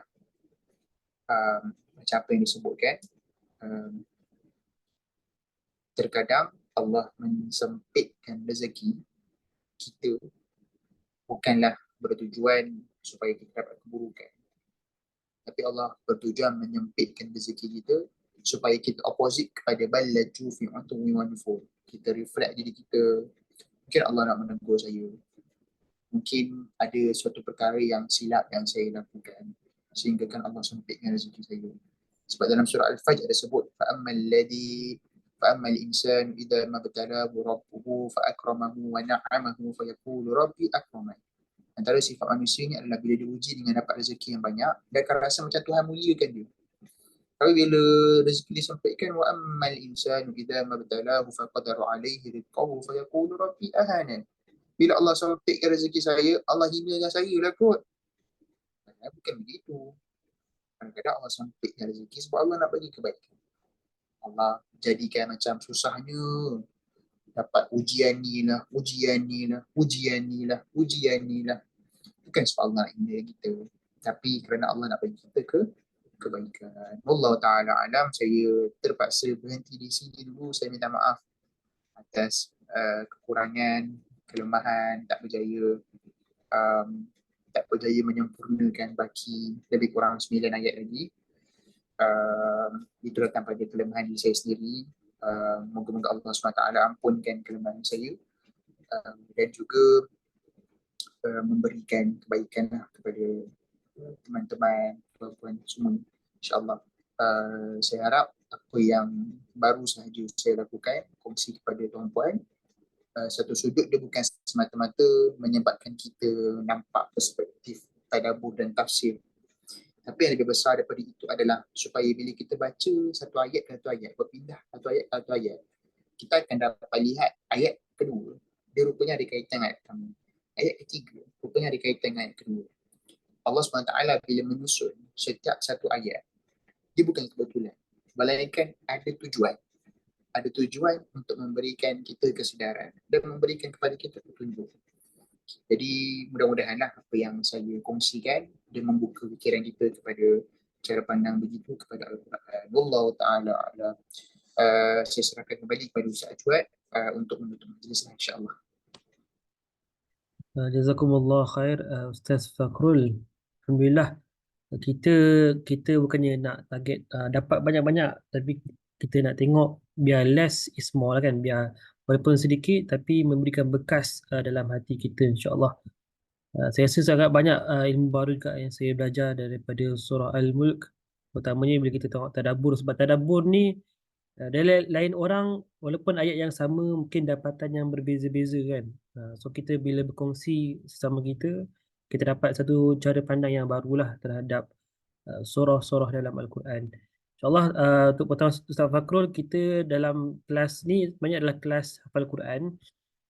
macam apa yang disebutkan, terkadang Allah mensempitkan rezeki kita bukanlah bertujuan supaya kita dapat keburukan, tapi Allah bertujuan menyempitkan rezeki kita supaya kita opposite kepada ballaju fi utwi wa nufur. Kita reflect diri kita. Mungkin Allah nak menegur saya, mungkin ada suatu perkara yang silap yang saya lakukan sehingga kan Allah sempitkan rezeki saya. Sebab dalam surah Al-Fajr ada sebut fa'ammal insan idza mabtalahu rabbuhu fa'akramahu wa na'amahu fayaqulu rabbi akraman. Antara sifat manusia ni adalah bila diuji dengan dapat rezeki yang banyak, dia akan rasa macam Tuhan muliakan dia. Tapi bila rezeki disampaikan wa ammal insan idza mabtalahu faqadara alayhi rizqahu fayaqulu rabbi ahanan. Bila Allah sampaikan rezeki saya, Allah hinakan saya lah kot. Bukan begitu. Kadang-kadang Allah sampaikan rezeki sebab Allah nak bagi kebaikan. Allah jadikan macam susahnya dapat ujian ni lah. Bukan sebab Allah nak hina kita, tapi kerana Allah nak bagi kita kebaikan. Allah Ta'ala alam. Saya terpaksa berhenti di sini dulu. Saya minta maaf atas kekurangan, kelemahan, tak berjaya menyempurnakan baki lebih kurang 9 ayat lagi. Itu datang pada kelemahan diri saya sendiri. Moga-moga Allah SWT ampunkan kelemahan saya dan juga memberikan kebaikan kepada teman-teman, tuan-tuan semua, insyaAllah. Saya harap apa yang baru sahaja saya lakukan kongsi kepada tuan-puan, satu sudut dia bukan semata-mata menyebabkan kita nampak perspektif tadabbur dan tafsir, tapi yang lebih besar daripada itu adalah supaya bila kita baca satu ayat ke satu ayat, berpindah satu ayat ke satu ayat, kita akan dapat lihat ayat kedua, dia rupanya ada kaitan dengan ayat pertama. Ayat ketiga, rupanya ada kaitan dengan ayat kedua. Allah SWT bila menyusun setiap satu ayat, dia bukan kebetulan, melainkan ada tujuan. Ada tujuan untuk memberikan kita kesedaran dan memberikan kepada kita petunjuk. Jadi mudah-mudahanlah apa yang saya kongsikan dia membuka fikiran kita kepada cara pandang begitu kepada Al-Quran. Wallahu ta'ala a'lam. Saya serahkan kembali kepada Ustaz Ajwad untuk menutup majlis insya-Allah.
Jazakumullah khair, Ustaz Fakrul. Alhamdulillah, kita kita bukannya nak target dapat banyak-banyak, tapi kita nak tengok biar less is more lah kan, biar walaupun sedikit tapi memberikan bekas dalam hati kita insya-Allah. Saya rasa sangat banyak ilmu baru juga yang saya belajar daripada surah Al-Mulk, terutamanya bila kita tengok tadabbur, sebab tadabbur ni dari lain orang walaupun ayat yang sama mungkin dapatan yang berbeza-beza kan. So kita bila berkongsi sesama kita, kita dapat satu cara pandang yang barulah terhadap surah-surah dalam Al-Quran. InsyaAllah untuk pertama Ustaz Fakrul, kita dalam kelas ni sebenarnya adalah kelas hafal Quran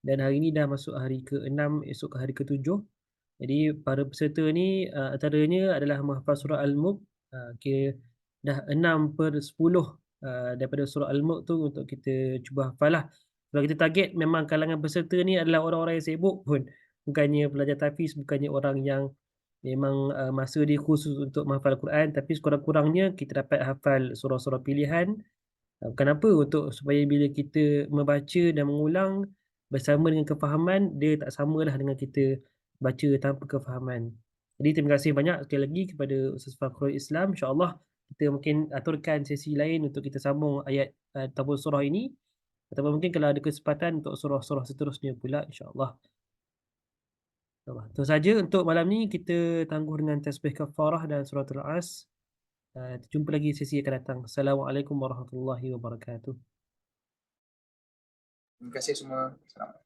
dan hari ni dah masuk hari ke-6, esok ke hari ke-7. Jadi para peserta ni antaranya adalah menghafal surah Al-Mulk, kira dah 6/10 daripada surah Al-Mulk tu untuk kita cuba hafal lah. Kalau kita target memang kalangan peserta ni adalah orang-orang yang sibuk pun. Bukannya pelajar tahfiz, bukannya orang yang memang masa dia khusus untuk menghafal Quran, tapi sekurang-kurangnya kita dapat hafal surah-surah pilihan. Kenapa? Untuk supaya bila kita membaca dan mengulang bersama dengan kefahaman, dia tak samalah dengan kita baca tanpa kefahaman. Jadi terima kasih banyak sekali lagi kepada Ustaz Fakhrul Islam. InsyaAllah kita mungkin aturkan sesi lain untuk kita sambung ayat ataupun surah ini. Ataupun mungkin kalau ada kesempatan untuk surah-surah seterusnya pula insyaAllah. Itu saja untuk malam ni, kita tangguh dengan tasbih kafarah dan surah Al-As. Jumpa lagi sesi akan datang. Assalamualaikum warahmatullahi wabarakatuh.
Terima kasih semua. Selamat.